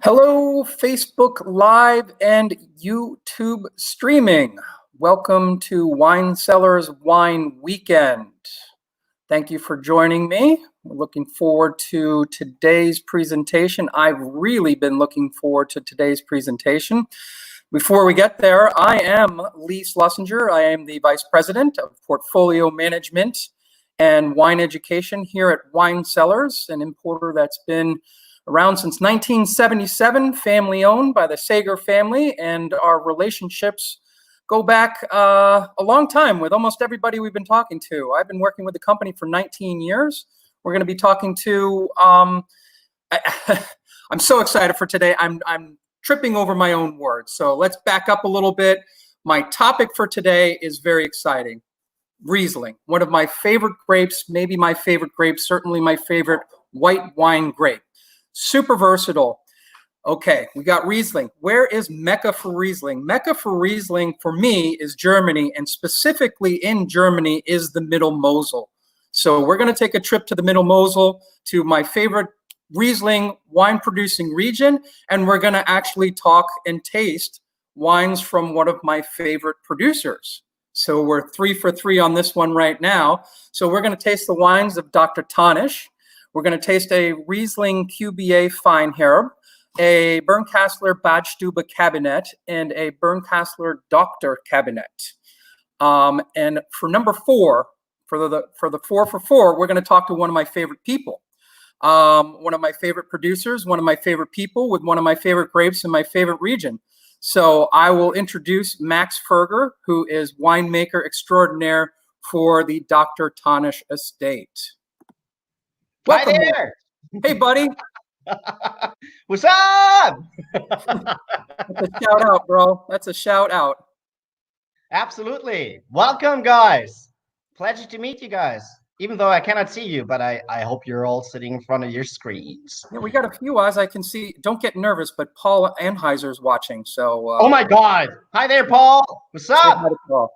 Hello, Facebook Live and YouTube streaming. Welcome to Wine Cellars Wine Weekend. Thank you for joining me. We're looking forward to today's presentation. I've really been looking forward to today's presentation. Before we get there, I am Lee Schlesinger. I am the Vice President of Portfolio Management and Wine Education here at Wine Cellars, an importer that's been around since 1977, family owned by the Sager family, and our relationships go back a long time with almost everybody we've been talking to. I've been working with the company for 19 years. We're going to be talking to, I'm so excited for today. I'm tripping over my own words. So let's back up a little bit. My topic for today is very exciting. Riesling, one of my favorite grapes, maybe my favorite grape, certainly my favorite white wine grape. Super versatile. Okay, we got Riesling. Where is Mecca for Riesling? Mecca for Riesling for me is Germany, and specifically in Germany is the Middle Mosel. So we're going to take a trip to the Middle Mosel, to my favorite Riesling wine producing region, and we're going to actually talk and taste wines from one of my favorite producers. So we're 3 for 3 on this one right now. So we're going to taste the wines of Dr. Thanisch. We're going to taste a Riesling QBA Fine Herb, a Bernkasseler Badstube Cabinet, and a Bernkasseler Dr. Cabinet. And for number 4, for the 4 for 4, we're going to talk to one of my favorite people, one of my favorite producers, one of my favorite people with one of my favorite grapes in my favorite region. So I will introduce Max Ferger, who is winemaker extraordinaire for the Dr. Thanisch estate. Welcome. Hi there. Hey, buddy. What's up? That's a shout out, bro. That's a shout out. Absolutely. Welcome, guys. Pleasure to meet you guys. Even though I cannot see you, but I hope you're all sitting in front of your screens. Yeah, we got a few eyes I can see. Don't get nervous, but Paul Anheuser is watching. So. Oh my God. Hi there, Paul. What's up? Hi to Paul.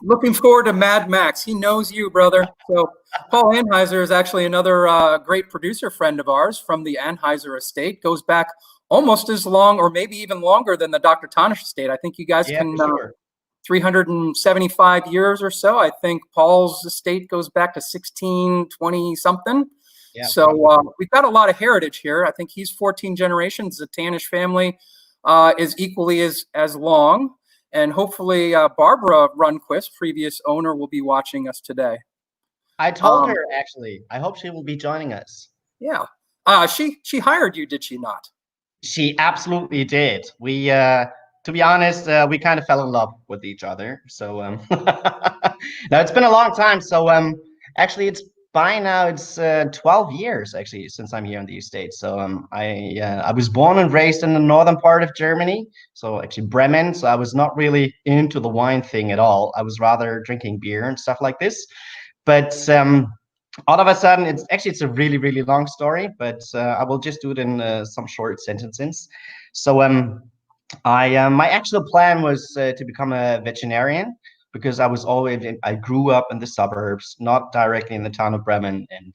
Looking forward to Mad Max. He knows you, brother. So Paul Anheuser is actually another great producer friend of ours from the Anheuser estate. Goes back almost as long, or maybe even longer than the Dr. Thanisch estate. I think you guys can 375 years or so. I think Paul's estate goes back to 1620 something. Yeah, so we've got a lot of heritage here. I think he's 14 generations. The Thanisch family is equally as long. And hopefully Barbara Runquist, previous owner, will be watching us today. I told her, actually. I hope she will be joining us. Yeah. She hired you, did she not? She absolutely did. We, to be honest, we kind of fell in love with each other. So now it's been a long time. So actually, it's 12 years actually since I'm here in the States. So I was born and raised in the northern part of Germany, so actually Bremen. So I was not really into the wine thing at all. I was rather drinking beer and stuff like this. But all of a sudden, it's a really, really long story, but I will just do it in some short sentences. So my actual plan was to become a veterinarian, because I grew up in the suburbs, not directly in the town of Bremen, and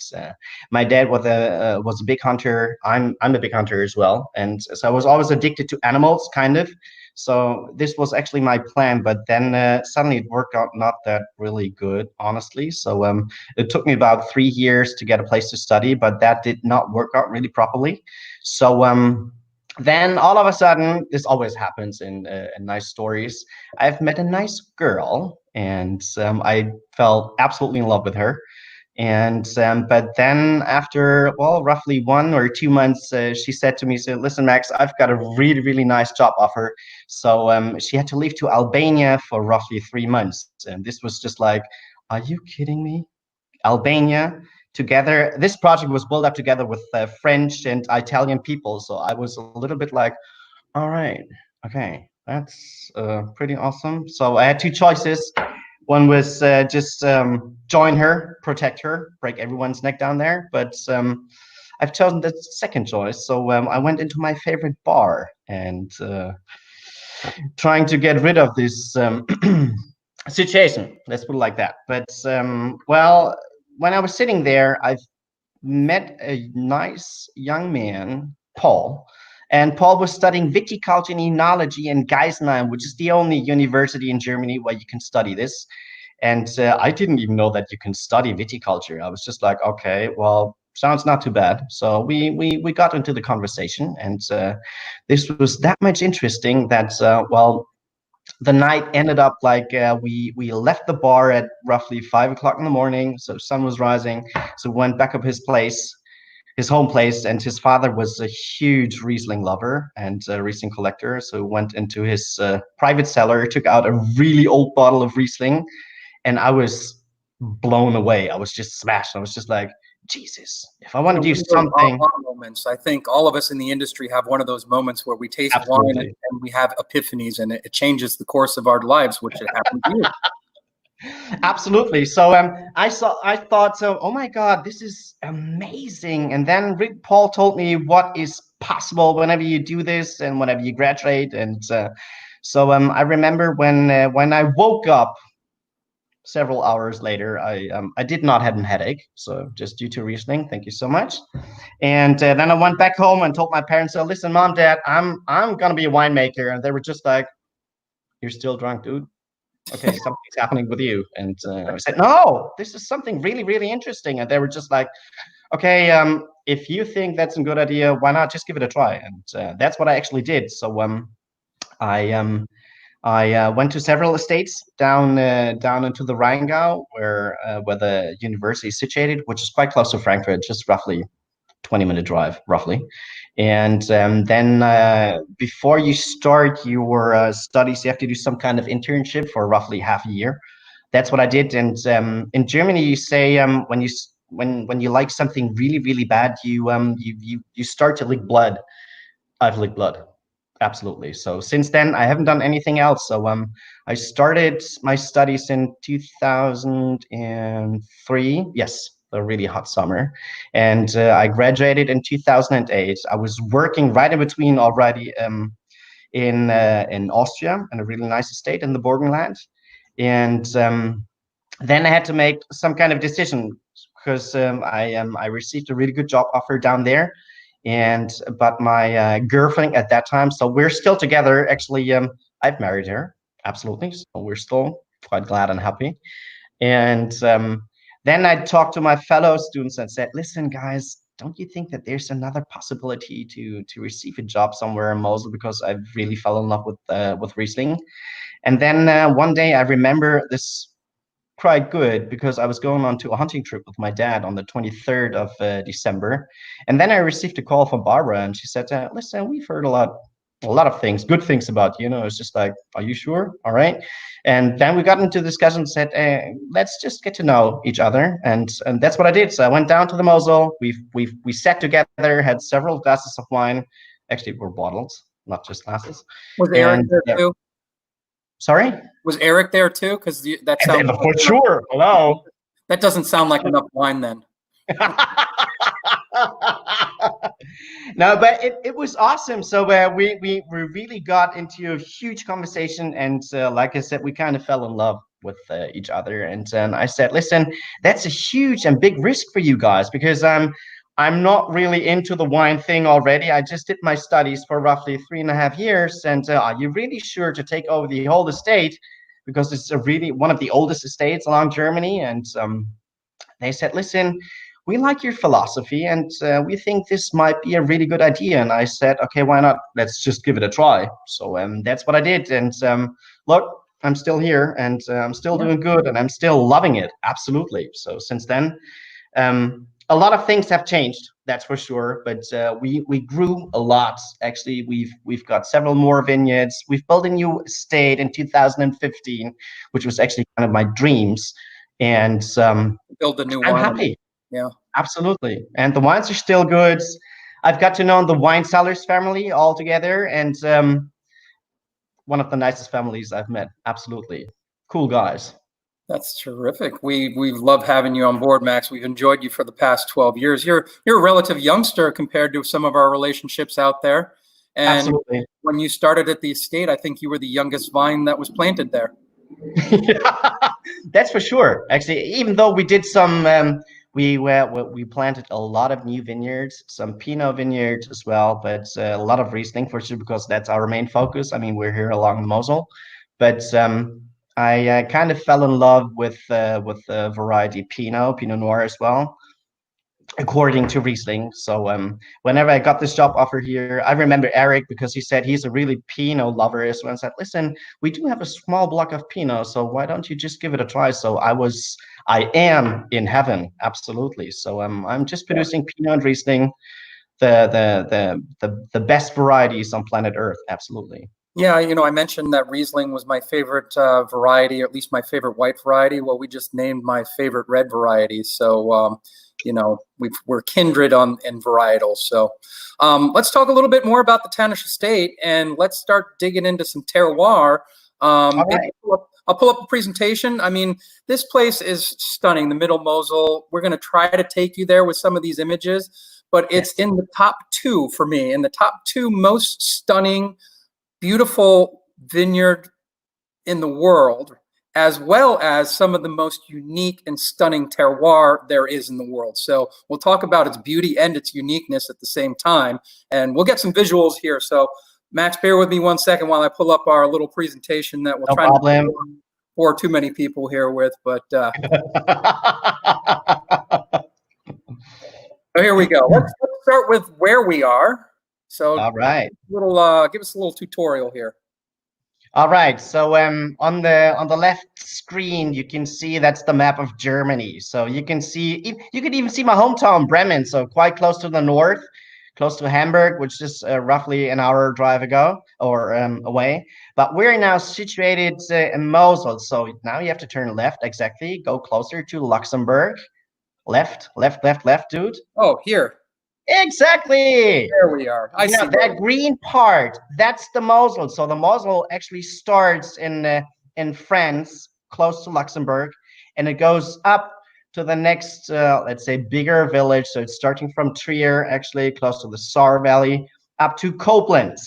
my dad was a big hunter. I'm a big hunter as well, and so I was always addicted to animals, kind of. So this was actually my plan, but then suddenly it worked out not that really good, honestly. So it took me about 3 years to get a place to study, but that did not work out really properly. So then all of a sudden, this always happens in nice stories. I've met a nice girl, and I fell absolutely in love with her. And but then after, well, roughly 1 or 2 months, she said to me, "Listen, Max, I've got a really, really nice job offer." So she had to leave to Albania for roughly 3 months. And this was just like, are you kidding me? Albania? Together, this project was built up together with French and Italian people. So I was a little bit like, all right, okay, that's pretty awesome. So I had 2 choices. One was just join her, protect her, break everyone's neck down there. But I've chosen the second choice. So I went into my favorite bar and trying to get rid of this situation. Let's put it like that. But well, when I was sitting there, I've met a nice young man Paul. And Paul was studying viticulture and enology in Geisenheim, which is the only university in Germany where you can study this. And I didn't even know that you can study viticulture. I was just like, okay, well, sounds not too bad. So we got into the conversation, and this was that much interesting that, well, the night ended up like we left the bar at roughly 5 o'clock in the morning. So sun was rising. So we went back up his place, his home place, and his father was a huge Riesling lover and a Riesling collector. So we went into his private cellar, took out a really old bottle of Riesling, and I was blown away. I was just smashed. I was just like, Jesus, if I want to do something. Moments. I think all of us in the industry have one of those moments where we taste wine and we have epiphanies, and it changes the course of our lives, which it happened to you. Absolutely. So I thought, so, oh my God, this is amazing. And then Paul told me what is possible whenever you do this and whenever you graduate. And so I remember when I woke up several hours later, I did not have a headache, so just due to Riesling. Thank you so much. And then I went back home and told my parents, "So listen, Mom, Dad, I'm gonna be a winemaker." And they were just like, "You're still drunk, dude. Okay, something's happening with you." And I said, "No, this is something really, really interesting." And they were just like, "Okay, if you think that's a good idea, why not just give it a try?" And that's what I actually did. So I went to several estates down into the Rheingau, where the university is situated, which is quite close to Frankfurt, just roughly 20-minute drive, roughly. And then before you start your studies, you have to do some kind of internship for roughly half a year. That's what I did. And in Germany, you say when you like something really, really bad, you start to lick blood. I've licked blood. Absolutely. So since then, I haven't done anything else. So I started my studies in 2003. Yes, a really hot summer. And I graduated in 2008. I was working right in between already in Austria, in a really nice estate in the Burgenland. And then I had to make some kind of decision, because I received a really good job offer down there. But my girlfriend at that time, so we're still together. Actually, I've married her, absolutely. So we're still quite glad and happy. And then I talked to my fellow students and said, "Listen, guys, don't you think that there's another possibility to receive a job somewhere in Mosel? Because I really fell in love with Riesling." And then one day I remember this quite good, because I was going on to a hunting trip with my dad on the 23rd of December. And then I received a call from Barbara, and she said, "Listen, we've heard a lot of things, good things about you." It's just like, "Are you sure? All right." And then we got into discussion and said, let's just get to know each other. And that's what I did. So I went down to the Mosel. We sat together, had several glasses of wine. Actually, it were bottles, not just glasses. Was Eric there too? Sorry? Was Eric there too? Because that sounds for sure. Hello. That doesn't sound like enough wine then. No, but it was awesome. So we really got into a huge conversation, and like I said, we kind of fell in love with each other. And I said, "Listen, that's a huge and big risk for you guys, because I'm not really into the wine thing already. I just did my studies for roughly 3.5 years. And are you really sure to take over the whole estate? Because it's really one of the oldest estates along Germany." And they said, "Listen, we like your philosophy, and we think this might be a really good idea." And I said, "Okay, why not? Let's just give it a try." So that's what I did. And look, I'm still here, and I'm still doing good, and I'm still loving it. Absolutely. So since then, a lot of things have changed, that's for sure. But we grew a lot. Actually, we've got several more vineyards. We've built a new estate in 2015, which was actually kind of my dreams. And build a new I'm wine. happy. Yeah, absolutely. And the wines are still good. I've got to know the wine cellars family all together, and one of the nicest families I've met. Absolutely. Cool guys. That's terrific. We love having you on board, Max. We've enjoyed you for the past 12 years. You're a relative youngster compared to some of our relationships out there. And absolutely. When you started at the estate, I think you were the youngest vine that was planted there. That's for sure. Actually, even though we did some we planted a lot of new vineyards, some Pinot vineyards as well, but a lot of Riesling for sure because that's our main focus. I mean, we're here along the Mosel, but I kind of fell in love with the variety Pinot Noir as well, according to Riesling. So whenever I got this job offer here, I remember Eric because he said he's a really Pinot lover as well. And said, "Listen, we do have a small block of Pinot, so why don't you just give it a try?" So I am in heaven, absolutely. So I'm just producing Pinot and Riesling, the best varieties on planet Earth, absolutely. Yeah, I mentioned that Riesling was my favorite variety, or at least my favorite white variety. Well, we just named my favorite red variety. So, we're kindred in varietals. So let's talk a little bit more about the Thanisch estate, and let's start digging into some terroir. All right. I'll pull up a presentation. I mean, this place is stunning, the Middle Mosel. We're going to try to take you there with some of these images, but it's in the top two for me, in the top two most stunning, beautiful vineyard in the world, as well as some of the most unique and stunning terroir there is in the world. So we'll talk about its beauty and its uniqueness at the same time, and we'll get some visuals here. So Max, bear with me 1 second while I pull up our little presentation that we'll try to bore too many people here with, but so here we go. Let's start with where we are. So all right, give us a little tutorial here. All right, so on the left screen, you can see that's the map of Germany. So you can even see my hometown, Bremen, so quite close to the north, close to Hamburg, which is roughly an hour drive away. But we're now situated in Mosel, so now you have to turn left, exactly, go closer to Luxembourg. Left, dude. Oh, here. Exactly. There we are. I see that green part. That's the Mosel. So the Mosel actually starts in France, close to Luxembourg, and it goes up to the next, let's say, bigger village. So it's starting from Trier, actually close to the Saar Valley, up to Koblenz.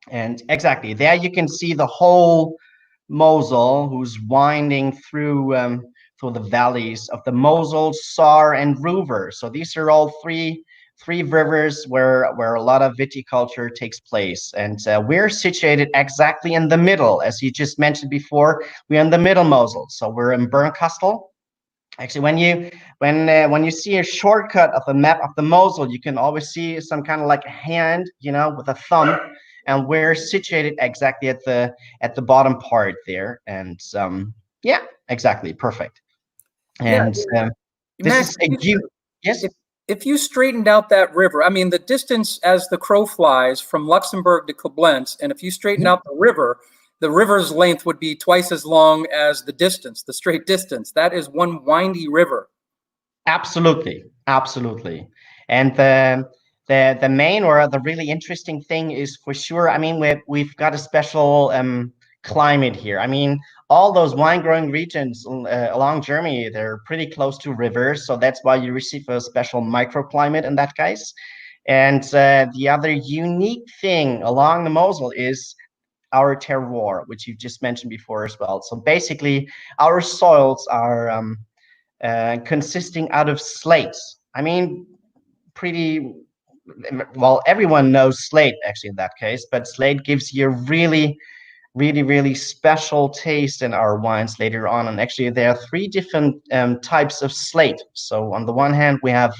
And exactly there you can see the whole Mosel, who's winding through the valleys of the Mosel, Saar, and Ruwer. So these are all three rivers where a lot of viticulture takes place, and we're situated exactly in the middle, as you just mentioned before. We're in the middle Mosel, so we're in Bernkastel. Actually, when you see a shortcut of the map of the Mosel, you can always see some kind of like a hand, with a thumb, and we're situated exactly at the bottom part there, and yeah, exactly, perfect. And Max, yes. If you straightened out that river, I mean, the distance as the crow flies from Luxembourg to Koblenz, and if you straighten out the river's length would be twice as long as the straight distance. That is one windy river. Absolutely. And the main or the really interesting thing is, for sure, I mean, we've got a special climate here. I mean, all those wine growing regions along Germany, they're pretty close to rivers, so that's why you receive a special microclimate in that case. And the other unique thing along the Mosel is our terroir, which you just mentioned before as well. So basically, our soils are consisting out of slates. I mean, pretty well, everyone knows slate actually in that case, but slate gives you a really special taste in our wines later on. And actually, there are three different types of slate. So on the one hand, we have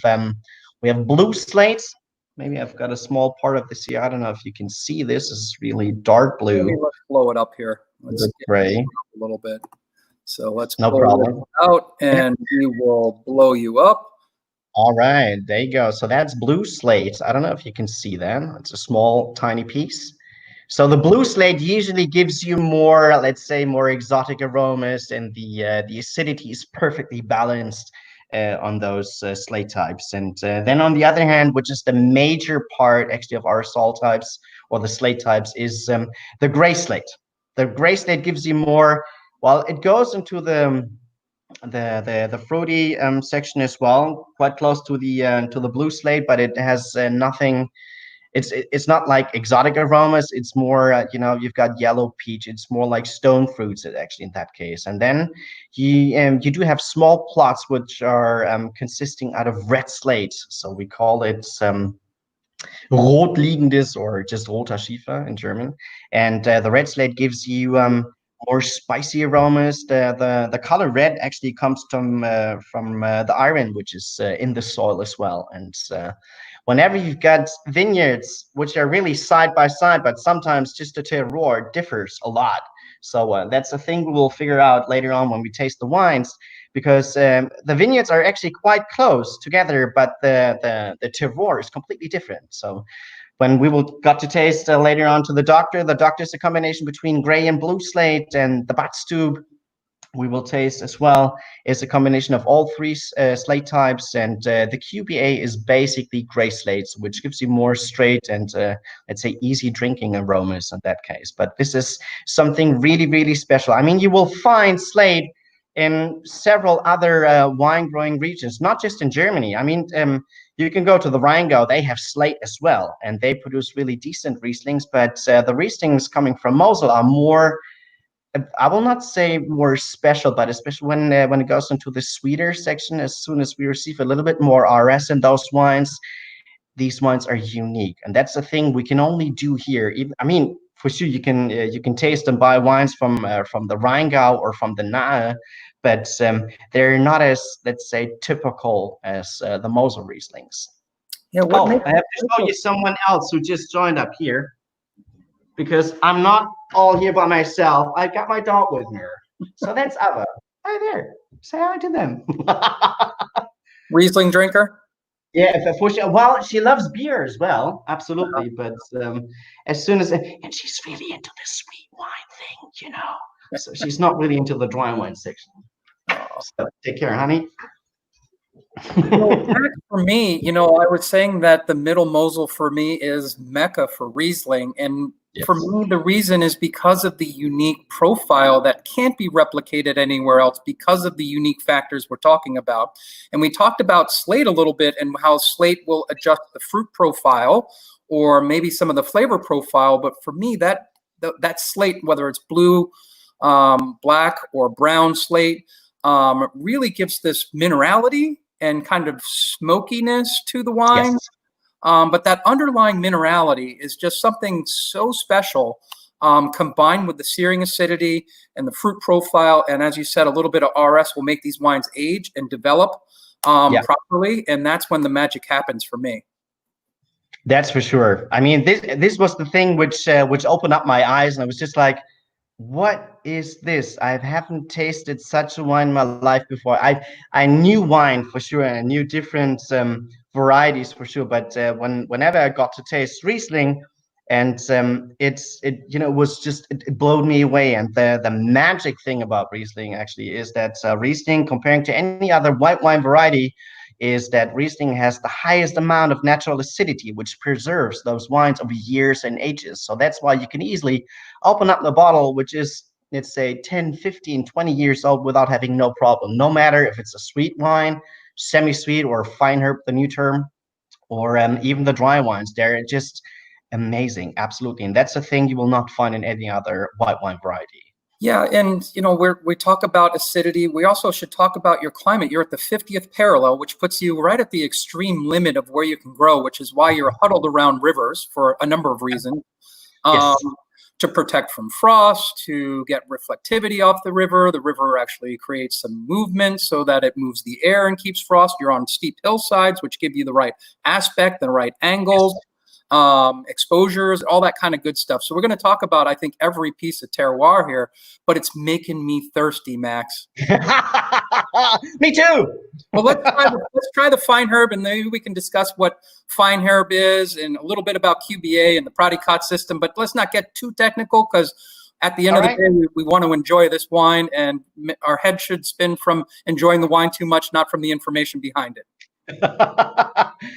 blue slates. Maybe I've got a small part of this here. I don't know if you can see this. This is really dark blue. Maybe let's blow it up here. Let's gray a little bit. So let's no blow problem it out, and we will blow you up. All right, there you go. So that's blue slate. I don't know if you can see that. It's a small, tiny piece. So the blue slate usually gives you more, let's say, more exotic aromas, and the acidity is perfectly balanced on those slate types. And then on the other hand, which is the major part actually of our salt types or the slate types, is the gray slate. The gray slate gives you more. Well, it goes into the fruity section as well, quite close to the blue slate, but it has nothing. it's not like exotic aromas. It's more, you've got yellow peach. It's more like stone fruits, actually, in that case. And then you do have small plots which are consisting out of red slate. So we call it Rotliegendes, or just roter Schiefer in German. And the red slate gives you more spicy aromas. The color red actually comes from the iron, which is in the soil as well. And whenever you've got vineyards which are really side by side, but sometimes just the terroir differs a lot. So that's a thing we will figure out later on when we taste the wines, because the vineyards are actually quite close together, but the terroir is completely different. So when we will got to taste later on to the Doctor is a combination between gray and blue slate, and the Batstube we will taste as well is a combination of all three slate types, and the QBA is basically gray slates, which gives you more straight and let's say easy drinking aromas in that case. But this is something really, really special. I mean, you will find slate in several other wine growing regions, not just in Germany. I mean, you can go to the Rheingau, they have slate as well, and they produce really decent Rieslings, but the Rieslings coming from Mosel are more, I will not say more special, but especially when it goes into the sweeter section, as soon as we receive a little bit more RS in those wines, these wines are unique. And that's the thing we can only do here. Even, I mean, for sure, you can taste and buy wines from the Rheingau or from the Nahe, but they're not as, let's say, typical as the Mosel Rieslings. Yeah, I have to show you someone else who just joined up here, because I'm not all here by myself. I got my dog with me. So that's Ava. Hi there. Say hi to them. Riesling drinker? Yeah, for sure. Well, she loves beer as well, absolutely. But as soon as, and she's really into the sweet wine thing, So she's not really into the dry wine section. So take care, honey. For me, I was saying that the Middle Mosel for me is Mecca for Riesling. And for me, the reason is because of the unique profile that can't be replicated anywhere else, because of the unique factors we're talking about. And we talked about slate a little bit and how slate will adjust the fruit profile or maybe some of the flavor profile. But for me, that slate, whether it's blue, black, or brown slate, really gives this minerality and kind of smokiness to the wine. Yes. But that underlying minerality is just something so special, combined with the searing acidity and the fruit profile. And as you said, a little bit of RS will make these wines age and develop properly. And that's when the magic happens for me. That's for sure. I mean, this was the thing which opened up my eyes, and I was just like, what is this? I haven't tasted such a wine in my life before. I knew wine for sure, and I knew different varieties for sure. But whenever I got to taste Riesling, and it was just, it blew me away. And the magic thing about Riesling actually is that Riesling, comparing to any other white wine variety, is that Riesling has the highest amount of natural acidity, which preserves those wines over years and ages. So that's why you can easily open up the bottle, which is, let's say, 10, 15, 20 years old without having no problem, no matter if it's a sweet wine, semi-sweet, or fine herb, the new term, or even the dry wines. They're just amazing, absolutely. And that's a thing you will not find in any other white wine variety. Yeah, and we talk about acidity. We also should talk about your climate. You're at the 50th parallel, which puts you right at the extreme limit of where you can grow, which is why you're huddled around rivers for a number of reasons. To protect from frost, to get reflectivity off the river. The river actually creates some movement so that it moves the air and keeps frost. You're on steep hillsides, which give you the right aspect, the right angles. Exposures, all that kind of good stuff. So we're going to talk about, I think, every piece of terroir here, but it's making me thirsty, Max. Me too. Well, let's try the fine herb, and maybe we can discuss what fine herb is and a little bit about QBA and the Pradicot system, but let's not get too technical, because at the end of the day, we want to enjoy this wine, and our head should spin from enjoying the wine too much, not from the information behind it.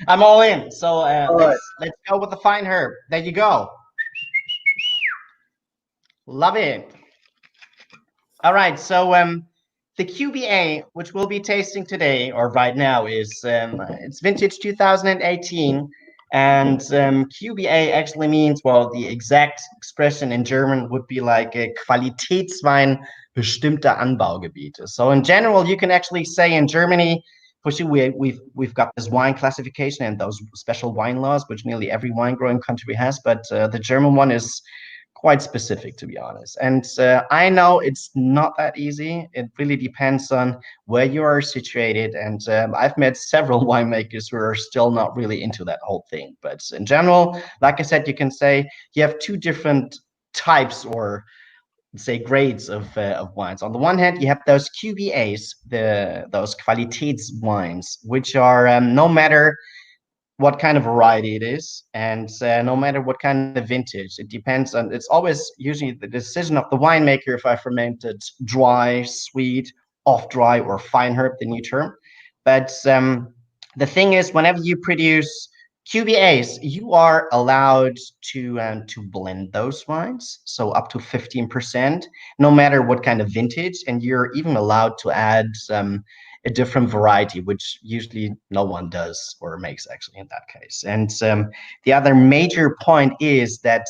I'm all in. So let's go with the fine herb. There you go. Love it. All right. So the QBA, which we'll be tasting today or right now, is it's vintage 2018, And QBA actually means, well, the exact expression in German would be like a Qualitätswein bestimmter Anbaugebiete. So in general, you can actually say in Germany, for sure, we've got this wine classification and those special wine laws, which nearly every wine growing country has, but the German one is quite specific, to be honest. And I know it's not that easy. It really depends on where you are situated. And I've met several winemakers who are still not really into that whole thing. But in general, like I said, you can say you have two different types or say grades of wines. On the one hand, you have those QBAs, those Qualitäts wines, which are no matter what kind of variety it is, and no matter what kind of vintage, it depends on. It's always usually the decision of the winemaker if I ferment it dry, sweet, off dry, or fine herb, the new term. But the thing is, whenever you produce QBAs, you are allowed to blend those wines, so up to 15%, no matter what kind of vintage, and you're even allowed to add a different variety, which usually no one does or makes actually in that case. And the other major point is that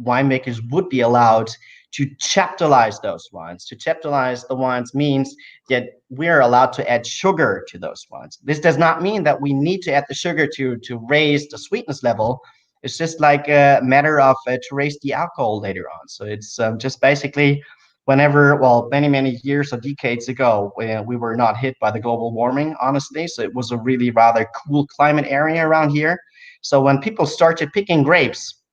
winemakers would be allowed to chaptalize those wines. To chaptalize the wines means that we're allowed to add sugar to those wines. This does not mean that we need to add the sugar to raise the sweetness level. It's just like a matter of to raise the alcohol later on. So it's just basically whenever, well, many years or decades ago, we were not hit by the global warming, honestly. So it was a really rather cool climate area around here. So when people started picking grapes,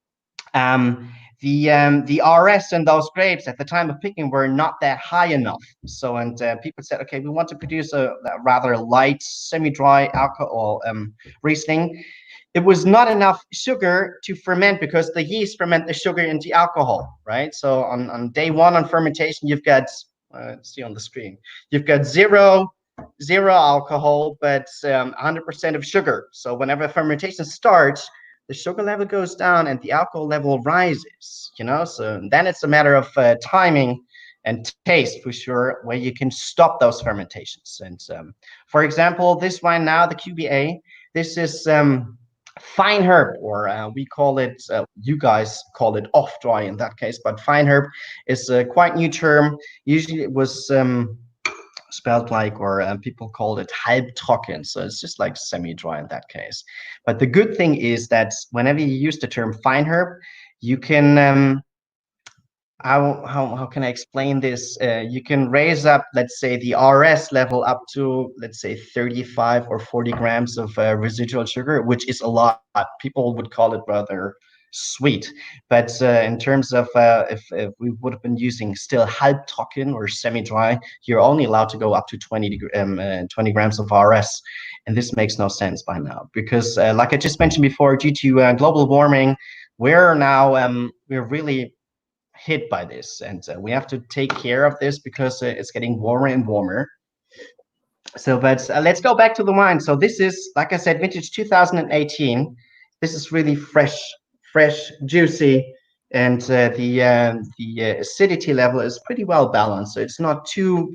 the RS in those grapes at the time of picking were not that high enough. So, and people said, okay, we want to produce a rather light, semi-dry alcohol Riesling. It was not enough sugar to ferment because the yeast ferment the sugar into alcohol, right? So on day one on fermentation, you've got, see on the screen, you've got zero alcohol, but 100% of sugar. So whenever fermentation starts, the sugar level goes down and the alcohol level rises, you know? So then it's a matter of timing and taste for sure, where you can stop those fermentations. And for example, this wine now, the QBA, this is fine herb, or we call it, you guys call it off dry in that case, but fine herb is a quite new term. Usually it was spelled like, or people called it halbtrocken, so it's just like semi-dry in that case. But the good thing is that whenever you use the term fine herb, you can how can I explain this? You can raise up, let's say, the RS level up to, let's say, 35 or 40 grams of residual sugar, which is a lot. People would call it rather sweet. But in terms of if we would have been using still halbtrocken or semi-dry, you're only allowed to go up to 20 grams of RS. And this makes no sense by now, because like I just mentioned before, due to global warming, we're now we're really hit by this, and we have to take care of this because it's getting warmer and warmer. So, but let's go back to the wine. So this is, like I said, vintage 2018. This is really fresh, juicy, and the acidity level is pretty well balanced. So it's not too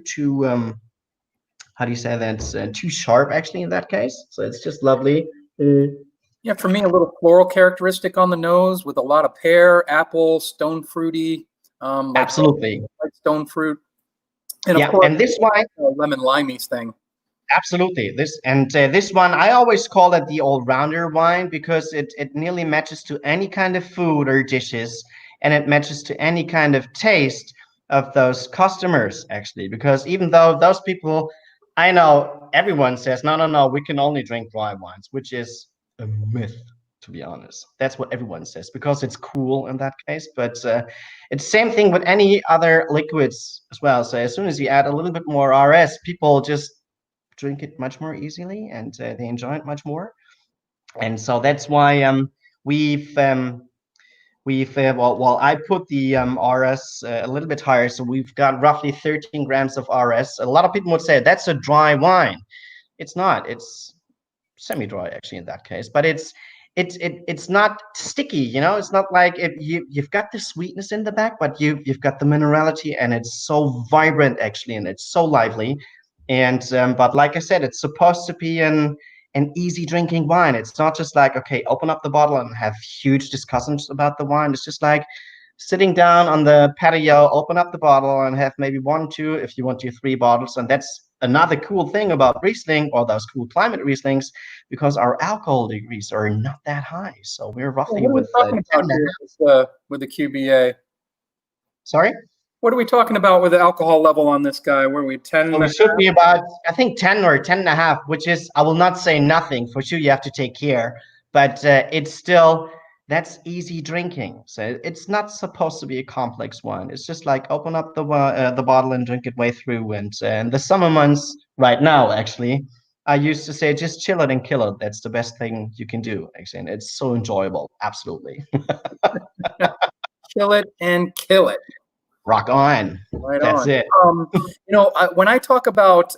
how do you say that? It's too sharp actually in that case. So it's just lovely. Yeah, for me, a little floral characteristic on the nose with a lot of pear, apple, stone fruity. Absolutely. Like stone fruit. And yeah, of course, and this wine, lemon limey thing. Absolutely. This one, I always call it the all-rounder wine because it nearly matches to any kind of food or dishes, and it matches to any kind of taste of those customers, actually. Because even though those people, I know everyone says, no, we can only drink dry wines, which is a myth, to be honest. That's what everyone says because it's cool in that case. But it's the same thing with any other liquids as well. So as soon as you add a little bit more RS, people just drink it much more easily, and they enjoy it much more. And so that's why we've well, I put the RS a little bit higher, so we've got roughly 13 grams of RS. A lot of people would say that's a dry wine. It's not. It's semi-dry actually in that case, but it's not sticky, you know. It's not like you've got the sweetness in the back, but you've got the minerality, and it's so vibrant actually, and it's so lively. And but like I said, it's supposed to be an easy drinking wine. It's not just like, okay, open up the bottle and have huge discussions about the wine. It's just like sitting down on the patio, open up the bottle and have maybe 1, 2, if you want to, 3 bottles. And that's another cool thing about Riesling, or those cool climate Rieslings, because our alcohol degrees are not that high. So we're roughly What are we talking about here with the QBA? Sorry? What are we talking about with the alcohol level on this guy? Where are we, 10? So it should be about, I think, 10 or 10.5, which is, I will not say nothing. For sure, you have to take care. But it's still, that's easy drinking. So it's not supposed to be a complex wine. It's just like open up the bottle and drink it way through. And the summer months right now, actually, I used to say just chill it and kill it. That's the best thing you can do, actually. And it's so enjoyable. Absolutely. Chill it and kill it. Rock on. Right That's on. it. When I talk about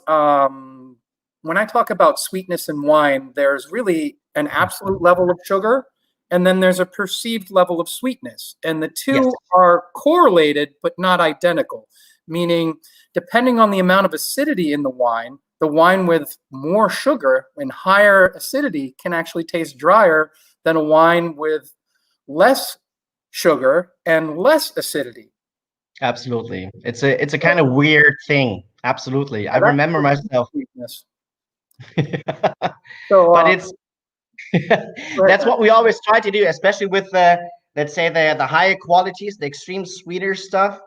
sweetness in wine, there's really an absolute level of sugar, and then there's a perceived level of sweetness, and the two are correlated but not identical. Meaning, depending on the amount of acidity in the wine with more sugar and higher acidity can actually taste drier than a wine with less sugar and less acidity. Absolutely. It's a kind of weird thing. Absolutely. I remember myself. But it's that's what we always try to do, especially with let's say the higher qualities, the extreme sweeter stuff.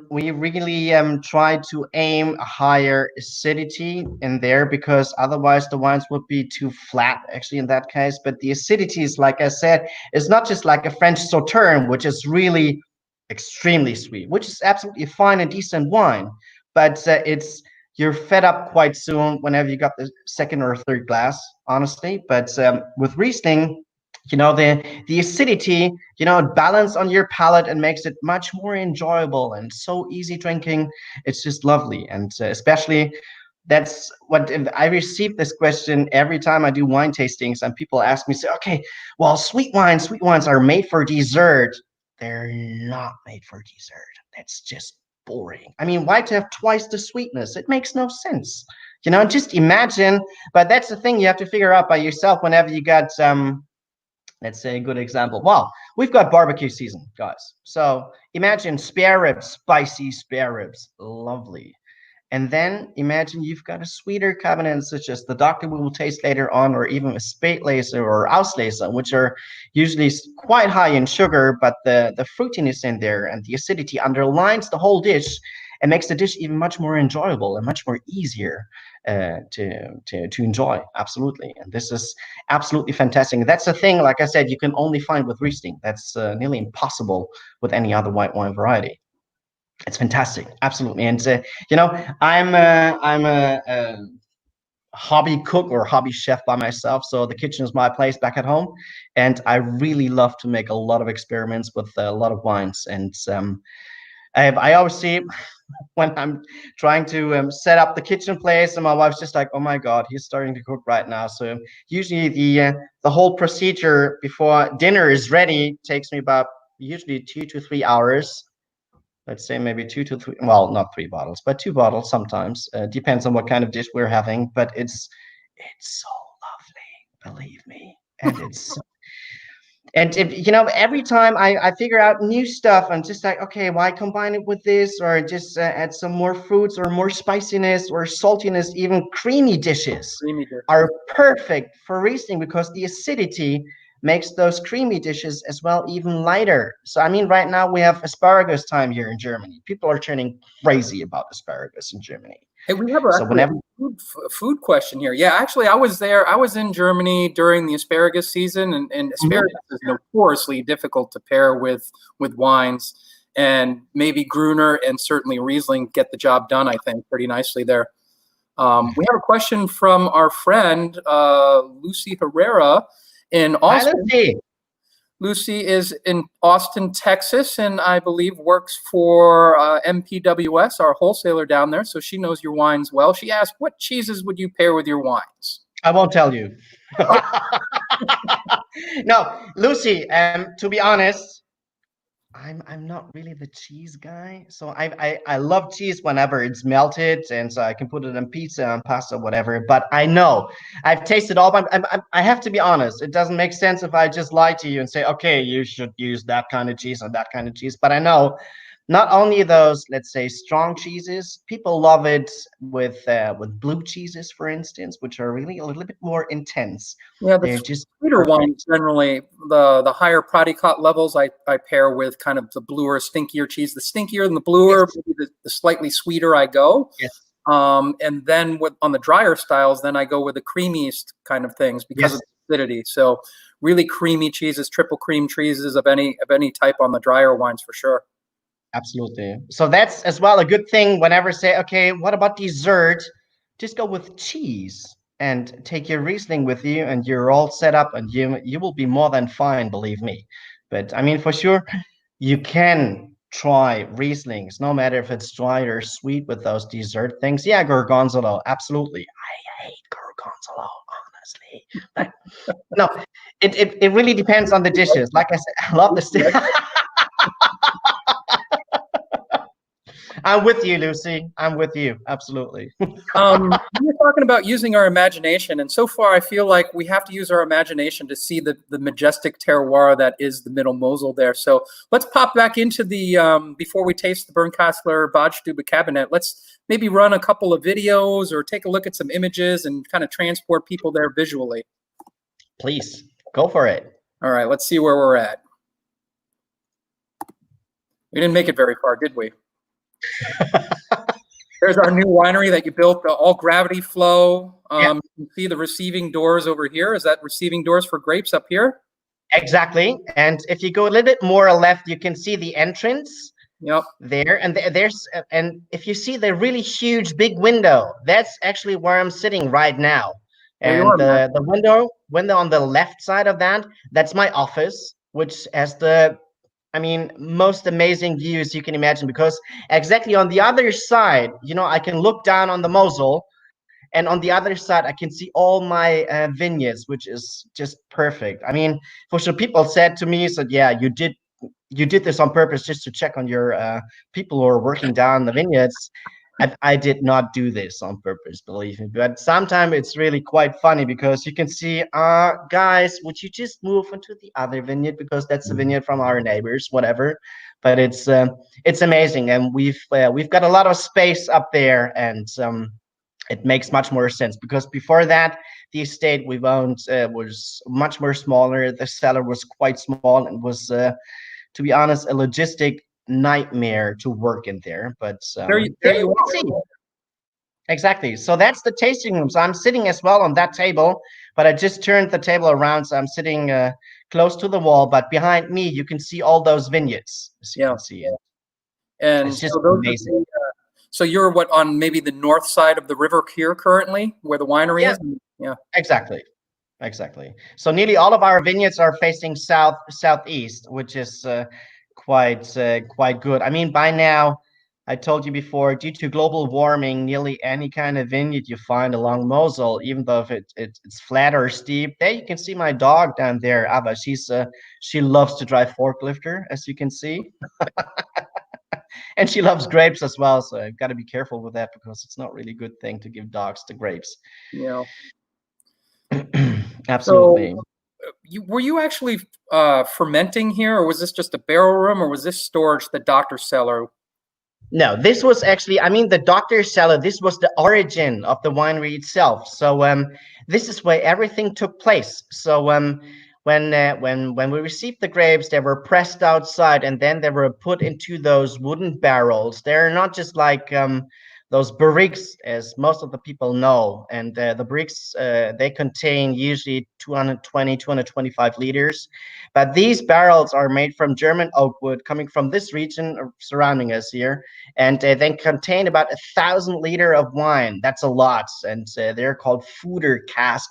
We really try to aim a higher acidity in there, because otherwise the wines would be too flat, actually, in that case. But the acidity is, like I said, is not just like a French Sauterne, which is really extremely sweet, which is absolutely fine and decent wine, but you're fed up quite soon whenever you got the second or third glass, honestly. But with Riesling, the acidity, balance on your palate and makes it much more enjoyable and so easy drinking. It's just lovely. And especially, that's what I receive this question every time I do wine tastings, and people ask me, say, okay, well, sweet wines are made for dessert. They're not made for dessert. That's just boring. I mean, why to have twice the sweetness? It makes no sense. Just imagine. But that's the thing you have to figure out by yourself whenever you got, let's say, a good example. Well, we've got barbecue season, guys. So imagine spare ribs, spicy spare ribs. Lovely. And then imagine you've got a sweeter cabernet, such as the Doctor we will taste later on, or even a Spätlese or Auslese, which are usually quite high in sugar, but the fruitiness in there and the acidity underlines the whole dish and makes the dish even much more enjoyable and much more easier to enjoy. Absolutely. And this is absolutely fantastic. And that's the thing, like I said, you can only find with Riesling. That's nearly impossible with any other white wine variety. It's fantastic, absolutely. And I'm a hobby cook or hobby chef by myself, so the kitchen is my place back at home, and I really love to make a lot of experiments with a lot of wines. And I always see when I'm trying to set up the kitchen place, and my wife's just like, "Oh my God, he's starting to cook right now." So usually the whole procedure before dinner is ready takes me about usually 2 to 3 hours. Let's say maybe 2 to 3, well, not 3 bottles, but 2 bottles sometimes. Depends on what kind of dish we're having, but it's so lovely, believe me. And it's and if, every time I figure out new stuff, I'm just like, okay, why combine it with this, or just add some more fruits or more spiciness or saltiness. Even creamy dishes are perfect for Riesling, because the acidity makes those creamy dishes as well even lighter. So I mean, right now we have asparagus time here in Germany. People are turning crazy about asparagus in Germany. Hey, we have a food question here. Yeah, actually, I was there. I was in Germany during the asparagus season, and asparagus is notoriously difficult to pair with wines. And maybe Gruner and certainly Riesling get the job done, I think, pretty nicely there. We have a question from our friend, Lucy Herrera in Austin. Hi, Lucy. Lucy is in Austin, Texas, and I believe works for MPWS, our wholesaler down there, so she knows your wines well. She asked, what cheeses would you pair with your wines? I won't tell you. No, Lucy, to be honest, I'm not really the cheese guy. So I love cheese whenever it's melted, and so I can put it on pizza, on pasta, whatever. But I know I've tasted all. I have to be honest. It doesn't make sense if I just lie to you and say, okay, you should use that kind of cheese or that kind of cheese. But I know not only those, let's say, strong cheeses. People love it with blue cheeses, for instance, which are really a little bit more intense. Yeah, the They're just sweeter perfect. wines generally, the higher pradicot levels, I pair with kind of the bluer, stinkier cheese. The stinkier and the bluer, Yes, maybe the slightly sweeter I go. yes, And then on the drier styles, then I go with the creamiest kind of things because yes. of the acidity. So really creamy cheeses, triple cream cheeses of any type on the drier wines for sure. Absolutely. So that's as well a good thing whenever say, okay, what about dessert? Just go with cheese and take your Riesling with you, and you're all set up, and you will be more than fine, believe me. But I mean, for sure, you can try Rieslings, no matter if it's dry or sweet with those dessert things. Yeah, Gorgonzola, absolutely. I hate Gorgonzola, honestly. But no, it really depends on the dishes. Like I said, I love this. I'm with you, Lucy. I'm with you. Absolutely. We were talking about using our imagination, and so far I feel like we have to use our imagination to see the majestic terroir that is the Middle Mosel there. So let's pop back into the, before we taste the Bernkasseler Badstube Cabinet, let's maybe run a couple of videos or take a look at some images and kind of transport people there visually. Please, go for it. All right, let's see where we're at. We didn't make it very far, did we? There's our new winery that you built, the all gravity flow. Yeah, You can see the receiving doors over here. Is that receiving doors for grapes up here? exactly. And if you go a little bit more left, you can see the entrance Yep. there. And and if you see the really huge big window, that's actually where I'm sitting right now. There you And are, man. the window on the left side of that, that's my office, which has the, I mean, most amazing views you can imagine, because exactly on the other side, I can look down on the Mosel, and on the other side, I can see all my vineyards, which is just perfect. I mean, for sure, people said to me, said, "Yeah, you did this on purpose just to check on your people who are working down the vineyards." I did not do this on purpose, believe me. But sometimes it's really quite funny because you can see, guys, would you just move into the other vineyard, because that's the vineyard from our neighbors, whatever. But it's amazing, and we've got a lot of space up there, and it makes much more sense, because before that, the estate we've owned was much more smaller. The cellar was quite small, and was, to be honest, a logistic nightmare to work in there. But There yeah, you you can are. see. Exactly. So that's the tasting room. So I'm sitting as well on that table, but I just turned the table around, so I'm sitting close to the wall. But behind me, you can see all those vineyards, as you Yeah. can see. And It's just so those are amazing. so you're what, on maybe the north side of the river here currently, where the winery Yeah, is? Yeah. exactly. Exactly. So nearly all of our vineyards are facing southeast, which is quite good. I mean, by now, I told you before, due to global warming, nearly any kind of vineyard you find along Mosel, even though if it's flat or steep, there you can see my dog down there, Ava. She loves to drive forklifter, as you can see, and she loves grapes as well. So I've got to be careful with that, because it's not really a good thing to give dogs the grapes. Yeah. So Absolutely. were you actually fermenting here, or was this just a barrel room, or was this storage, the doctor cellar? No, this was actually, I mean, the Dr. cellar, this was the origin of the winery itself. So this is where everything took place. So when we received the grapes, they were pressed outside, and then they were put into those wooden barrels. They're not just like those barriques, as most of the people know. And the barriques, they contain usually 220, 225 liters. But these barrels are made from German oak wood, coming from this region surrounding us here, and they contain about 1,000 liters of wine. That's a lot, and they're called Fuder cask,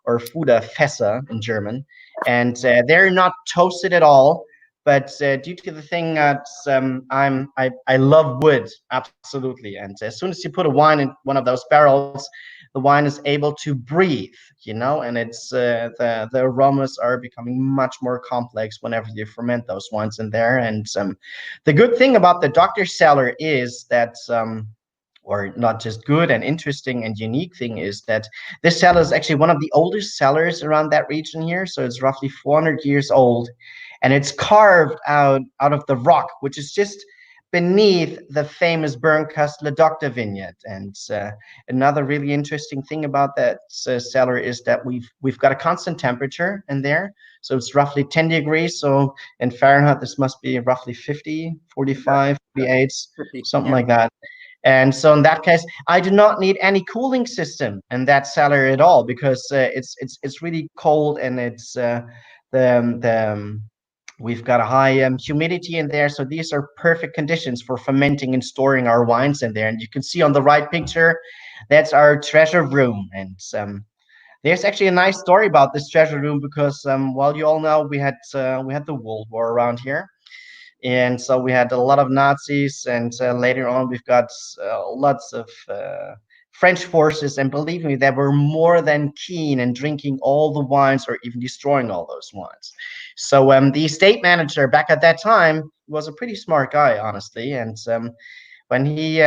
or Fuder Fässer in German, and they're not toasted at all. But due to the thing that I love wood, absolutely, and as soon as you put a wine in one of those barrels, the wine is able to breathe, and it's the aromas are becoming much more complex whenever you ferment those wines in there. And the good thing about the Dr. cellar is that or not just good and interesting and unique thing is that this cellar is actually one of the oldest cellars around that region here. So it's roughly 400 years old, and it's carved out of the rock, which is just beneath the famous Burgkastel Dr vineyard. And another really interesting thing about that cellar is that we've got a constant temperature in there. So it's roughly 10 degrees. So in Fahrenheit, this must be roughly 50, 45, 48, something like that. And so in that case, I do not need any cooling system in that cellar at all, because it's really cold, and it's we've got a high humidity in there. So these are perfect conditions for fermenting and storing our wines in there. And you can see on the right picture, that's our treasure room. And there's actually a nice story about this treasure room, because well, you all know we had the World War around here. And so we had a lot of Nazis, and later on we've got lots of French forces, and believe me, they were more than keen in drinking all the wines or even destroying all those wines. So the estate manager back at that time was a pretty smart guy, honestly, and when he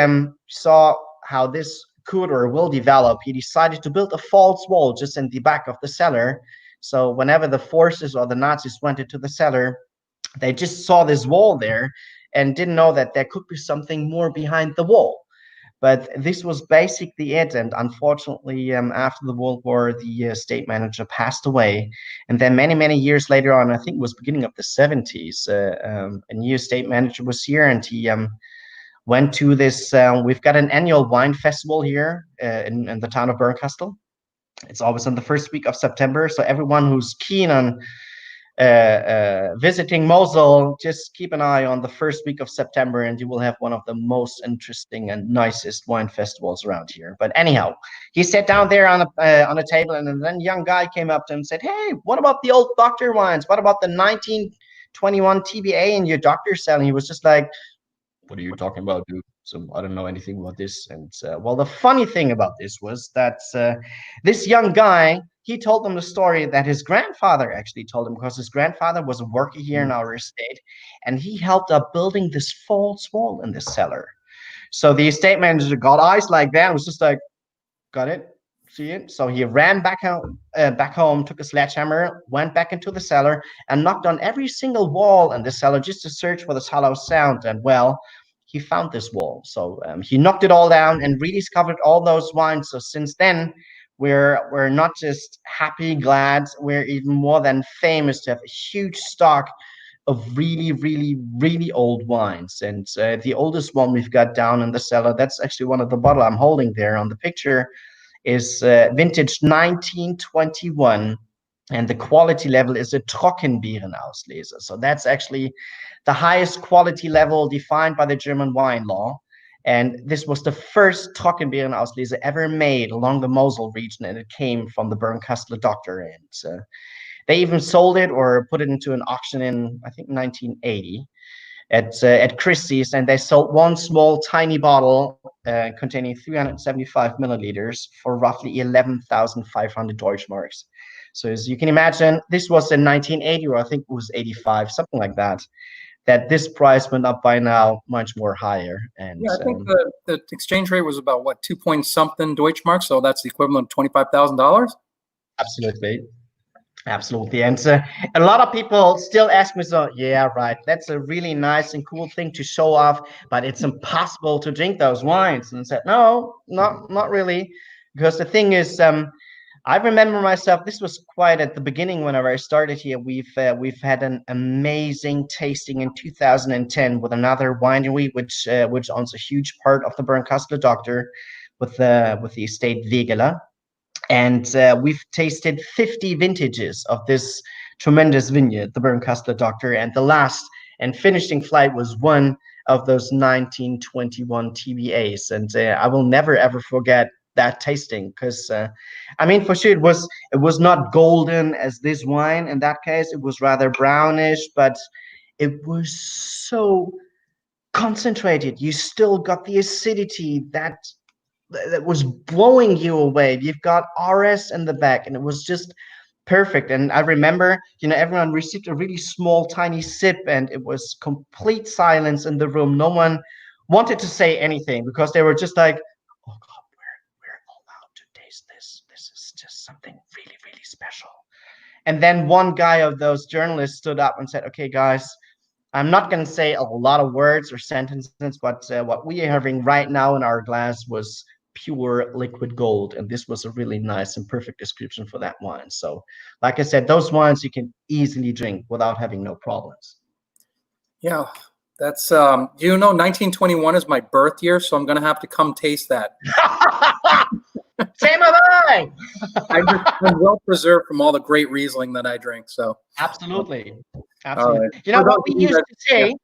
saw how this could or will develop, he decided to build a false wall just in the back of the cellar. So whenever the forces or the Nazis went into the cellar, they just saw this wall there and didn't know that there could be something more behind the wall. But this was basically it. And unfortunately, after the World War, the estate manager passed away. And then many years later on, I think it was beginning of the 70s, a new estate manager was here, and he went to this. We've got an annual wine festival here in the town of Burgkastel. It's always on the first week of September. So everyone who's keen on visiting Mosel, just keep an eye on the first week of September, and you will have one of the most interesting and nicest wine festivals around here. But anyhow, he sat down there on a table, and then a young guy came up to him and said, "Hey, what about the old Dr wines? What about the 1921 TBA in your Dr cellar?" And he was just like, "What are you talking about, dude? So I don't know anything about this." And well, the funny thing about this was that this young guy, he told them the story that his grandfather actually told him, because his grandfather was a worker here in our estate, and he helped up building this false wall in the cellar. So the estate manager got eyes like that and was just like, "Got it? See it?" So he ran back home, took a sledgehammer, went back into the cellar, and knocked on every single wall in the cellar just to search for this hollow sound. And well, he found this wall. So he knocked it all down and rediscovered all those wines. So since then, we're not just happy, glad, we're even more than famous to have a huge stock of really old wines. And the oldest one we've got down in the cellar, that's actually one of the bottle I'm holding there on the picture, is vintage 1921. And the quality level is a Trockenbeerenauslese. So that's actually the highest quality level defined by the German wine law. And this was the first Trockenbeerenauslese ever made along the Mosel region, and it came from the Burgkastel Dr. And they even sold it or put it into an auction in, I think, 1980 at Christie's, and they sold one small tiny bottle containing 375 milliliters for roughly 11,500 Deutschmarks. So as you can imagine, this was in 1980, or I think it was 85, something like that. That this price went up by now much more higher. And yeah, I think the exchange rate was about what, 2 point something Deutschmark, so that's the equivalent of $25,000. Absolutely. And a lot of people still ask me, so yeah, right, that's a really nice and cool thing to show off, but it's impossible to drink those wines. And I said, no, not really, because the thing is, I remember myself, this was quite at the beginning whenever I started here. We've had an amazing tasting in 2010 with another winery, which owns a huge part of the Burgkastel Dr. with the estate Wegeler. And we've tasted 50 vintages of this tremendous vineyard, the Burgkastel Dr. And the last and finishing flight was one of those 1921 TBAs. And I will never, ever forget that tasting, because I mean, for sure, it was not golden as this wine. In that case, it was rather brownish, but it was so concentrated. You still got the acidity, that that was blowing you away. You've got RS in the back, and it was just perfect. And I remember, everyone received a really small, tiny sip, and it was complete silence in the room. No one wanted to say anything because they were just like, "Oh God, we're allowed to taste this. This is just something really, really special." And then one guy of those journalists stood up and said, "Okay, guys, I'm not going to say a lot of words or sentences, but what we are having right now in our glass was pure liquid gold." And this was a really nice and perfect description for that wine. So, like I said, those wines you can easily drink without having no problems. Yeah, that's 1921 is my birth year, so I'm gonna have to come taste that. Same am I. I'm well preserved from all the great Riesling that I drink. So Absolutely. Right. What we used to say,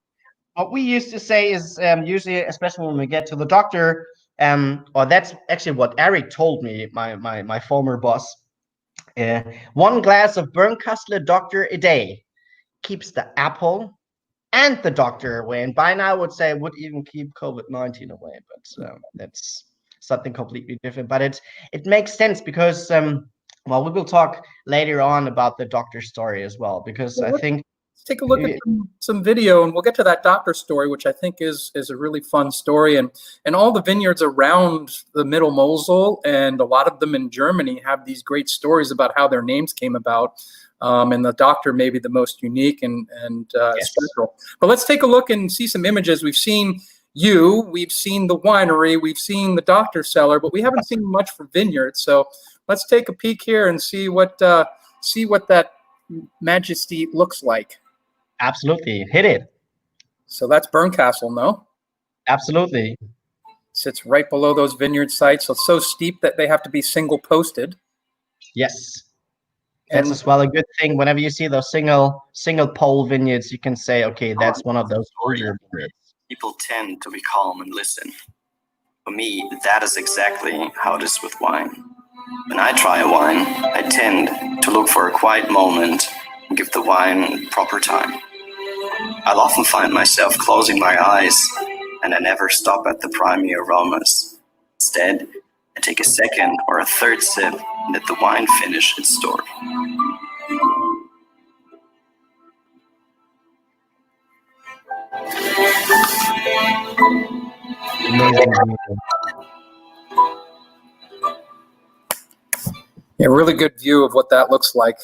what we used to say is usually, especially when we get to the doctor, or that's actually what Eric told me, my former boss. One glass of Bernkastel Doctor a day keeps the apple and the doctor away. And by now I would say it would even keep COVID-19 away, but that's something completely different. But it makes sense because well, we will talk later on about the doctor story as well, because I think let's take a look at some video, and we'll get to that doctor story, which I think is a really fun story. And all the vineyards around the Middle Mosel and a lot of them in Germany have these great stories about how their names came about. And the doctor may be the most unique and Yes. special. But let's take a look and see some images. We've seen we've seen the winery, we've seen the doctor cellar, but we haven't seen much for vineyards. So let's take a peek here and see what that majesty looks like. Absolutely. Hit it. So that's Bernkastel, no? Absolutely. Sits right below those vineyard sites. So it's so steep that they have to be single posted. Yes. That's as well a good thing. Whenever you see those single pole vineyards, you can say, okay, that's one of those older vineyards. People tend to be calm and listen. For me, that is exactly how it is with wine. When I try a wine, I tend to look for a quiet moment and give the wine proper time. I'll often find myself closing my eyes, and I never stop at the primary aromas. Instead, I take a second or a third sip and let the wine finish its story. Yeah, really good view of what that looks like.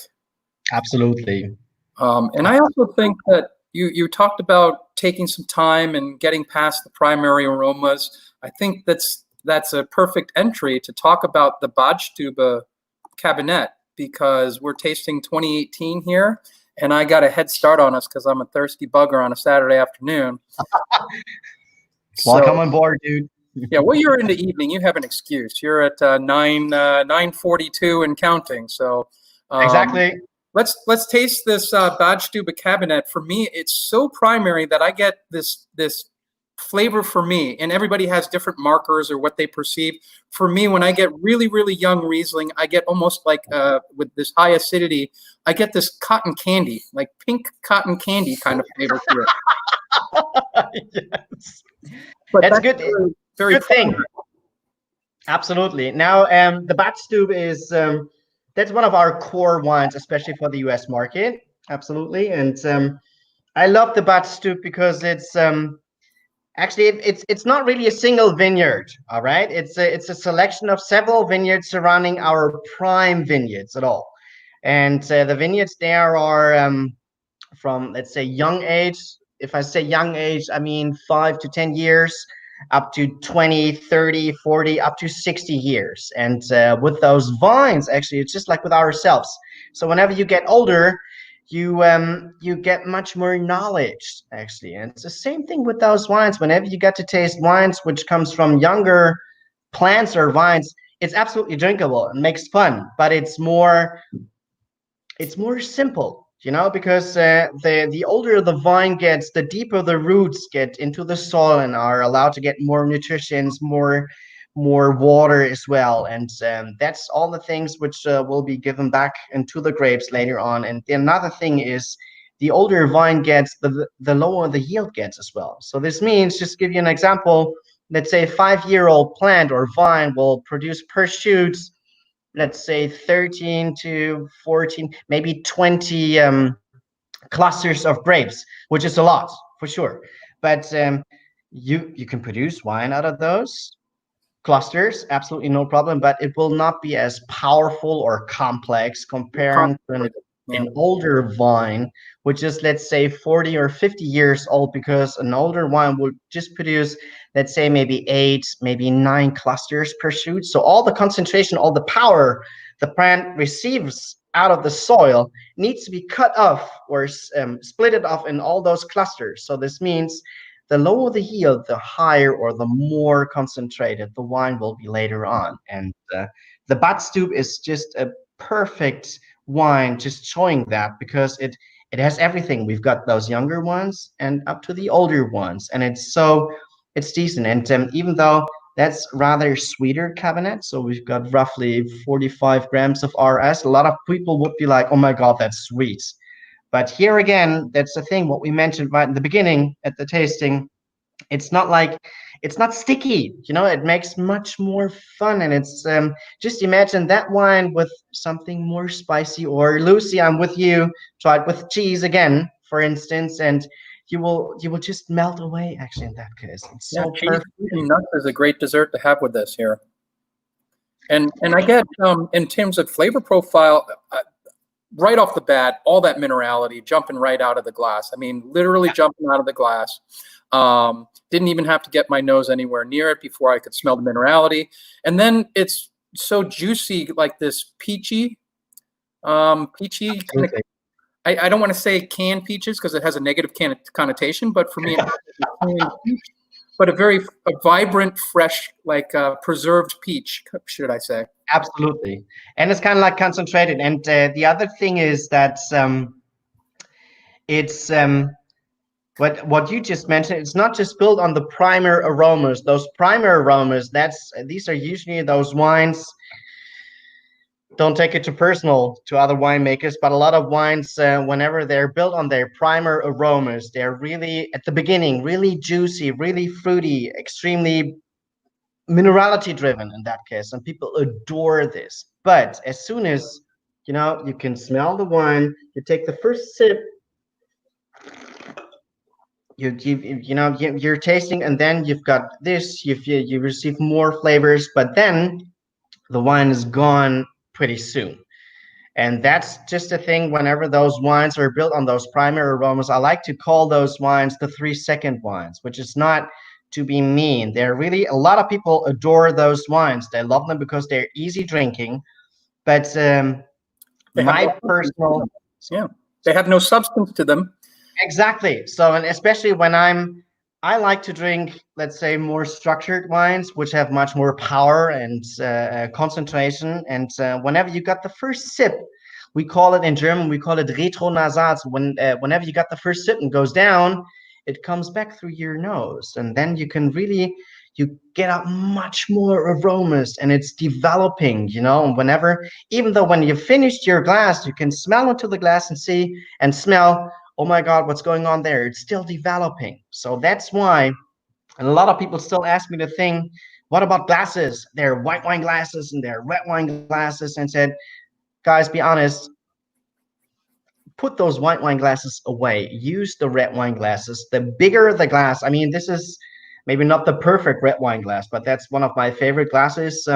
Absolutely. And I also think that you talked about taking some time and getting past the primary aromas. I think that's a perfect entry to talk about the Badstube Cabinet, because we're tasting 2018 here, and I got a head start on us because I'm a thirsty bugger on a Saturday afternoon. Welcome on board, dude. Yeah, well, you're in the evening. You have an excuse. You're at 9:42 and counting. So Exactly. Let's taste this Badstube Cabinet. For me, it's so primary that I get this flavor for me, and everybody has different markers or what they perceive. For me, when I get really, really young Riesling, I get almost like with this high acidity, I get this cotton candy, like pink cotton candy kind of flavor to it. Yes. But That's good. Very Good thing. Absolutely. Now, the Badstube is that's one of our core wines, especially for the US market. Absolutely. And I love the Badstube because it's actually it's not really a single vineyard. All right. It's a selection of several vineyards surrounding our prime vineyards at all. And the vineyards there are from, let's say, young age. If I say young age, I mean 5 to 10 years, up to 20, 30, 40, up to 60 years. And with those vines, actually, it's just like with ourselves. So whenever you get older, you get much more knowledge, actually. And it's the same thing with those wines. Whenever you get to taste wines which comes from younger plants or vines, it's absolutely drinkable and makes fun, but it's more simple, because the older the vine gets, the deeper the roots get into the soil and are allowed to get more nutrition, more water as well. And that's all the things which will be given back into the grapes later on. And another thing is, the older vine gets, the lower the yield gets as well. So this means, just to give you an example, let's say, 5-year-old plant or vine will produce per shoot, let's say 13 to 14, maybe 20 clusters of grapes, which is a lot for sure. But you can produce wine out of those clusters, absolutely no problem, but it will not be as powerful or complex comparing to an older vine, which is, let's say, 40 or 50 years old, because an older wine would just produce, let's say, maybe 8, maybe 9 clusters per shoot. So all the concentration, all the power the plant receives out of the soil needs to be cut off or split it off in all those clusters. So this means the lower the yield, the higher or the more concentrated the wine will be later on. And the Bud Stoup is just a perfect wine, just showing that, because it has everything. We've got those younger ones and up to the older ones, and it's decent. And even though that's rather sweeter Cabernet, so we've got roughly 45 grams of RS, a lot of people would be like, oh my God, that's sweet. But here again, that's the thing, what we mentioned right in the beginning at the tasting. It's not sticky, it makes much more fun. And it's just imagine that wine with something more spicy, or Lucy, I'm with you, try it with cheese again, for instance, and you will just melt away, actually, in that case. It's so perfect. Cheese and nuts is a great dessert to have with this here. And I get, in terms of flavor profile, right off the bat, all that minerality jumping right out of the glass. I mean, literally jumping out of the glass. Didn't even have to get my nose anywhere near it before I could smell the minerality. And then it's so juicy, like this peachy kind of, I don't want to say canned peaches because it has a negative connotation, but for me, but a vibrant, fresh, like preserved peach, should I say. Absolutely. And it's kind of like concentrated. And the other thing is that it's what you just mentioned, it's not just built on the primer aromas. Those primer aromas, these are usually those wines. Don't take it too personal to other winemakers, but a lot of wines, whenever they're built on their primer aromas, they're really, at the beginning, really juicy, really fruity, extremely minerality driven in that case, and people adore this. But as soon as you can smell the wine, you take the first sip, you're tasting, and then you've got this, you receive more flavors, but then the wine is gone pretty soon. And that's just a thing. Whenever those wines are built on those primer aromas, I like to call those wines the 3-second wines, which is not to be mean. They're really, a lot of people adore those wines. They love them because they're easy drinking. But my personal, they have no substance to them. Exactly. So, and especially when I like to drink, let's say, more structured wines, which have much more power and concentration. And whenever you got the first sip, we call it in German, we call it retronasal. Whenever you got the first sip and goes down, it comes back through your nose. And then you can really, you get out much more aromas, and it's developing, and whenever, even though when you finished your glass, you can smell into the glass and see and smell, oh my God, what's going on there? It's still developing. So that's why, and a lot of people still ask me the thing, what about glasses? There are white wine glasses and there are red wine glasses, and said, guys, be honest, put those white wine glasses away. Use the red wine glasses. The bigger the glass, I mean, this is maybe not the perfect red wine glass, but that's one of my favorite glasses,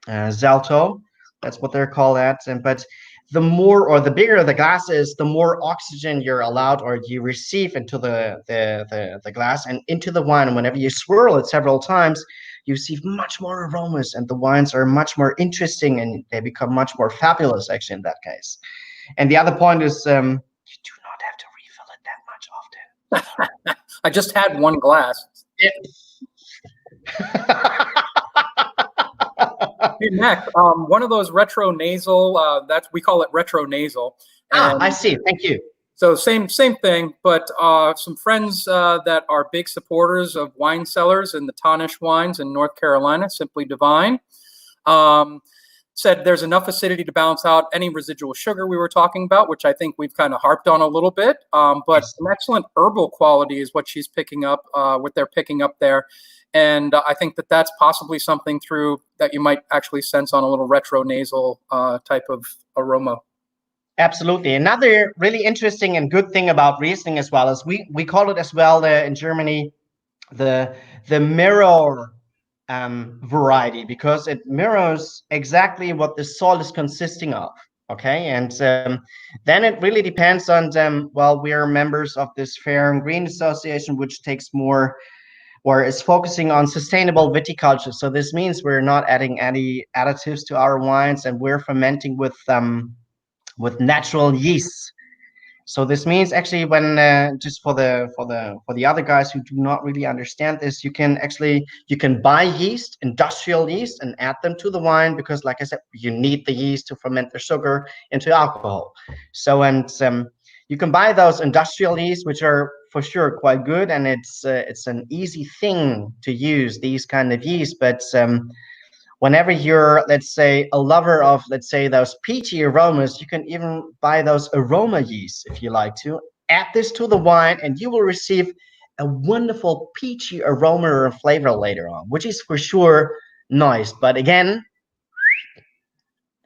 Zalto, that's what they're called at. But the more, or the bigger the glass is, the more oxygen you're allowed, or you receive into the glass and into the wine. And whenever you swirl it several times, you receive much more aromas, and the wines are much more interesting, and they become much more fabulous, actually, in that case. And the other point is, you do not have to refill it that much often. I just had one glass. Hey, Max, one of those retro nasal, we call it retro nasal. I see. Thank you. So same thing, but some friends that are big supporters of wine cellars and the Thanisch wines in North Carolina, Simply Divine. said there's enough acidity to balance out any residual sugar we were talking about, which I think we've kind of harped on a little bit. But Yes. an excellent herbal quality is what she's picking up, what they're picking up there. And I think that that's possibly something through that you might actually sense on a little retro nasal type of aroma. Absolutely. Another really interesting and good thing about Riesling as well is we call it as well in Germany the mirror variety, because it mirrors exactly what the soil is consisting of. Okay, and then it really depends on well, we are members of this Fair and Green Association, which takes more or is focusing on sustainable viticulture. So this means we're not adding any additives to our wines, and we're fermenting with natural yeast. So this means actually when just for the other guys who do not really understand this, you can buy yeast, industrial yeast, and add them to the wine, because like I said, you need the yeast to ferment the sugar into alcohol. So you can buy those industrial yeast, which are for sure quite good, and it's an easy thing to use, these kind of yeast. But whenever you're, let's say, a lover of, let's say, those peachy aromas, you can even buy those aroma yeast if you like to. Add this to the wine, and you will receive a wonderful peachy aroma or flavor later on, which is for sure nice. But again,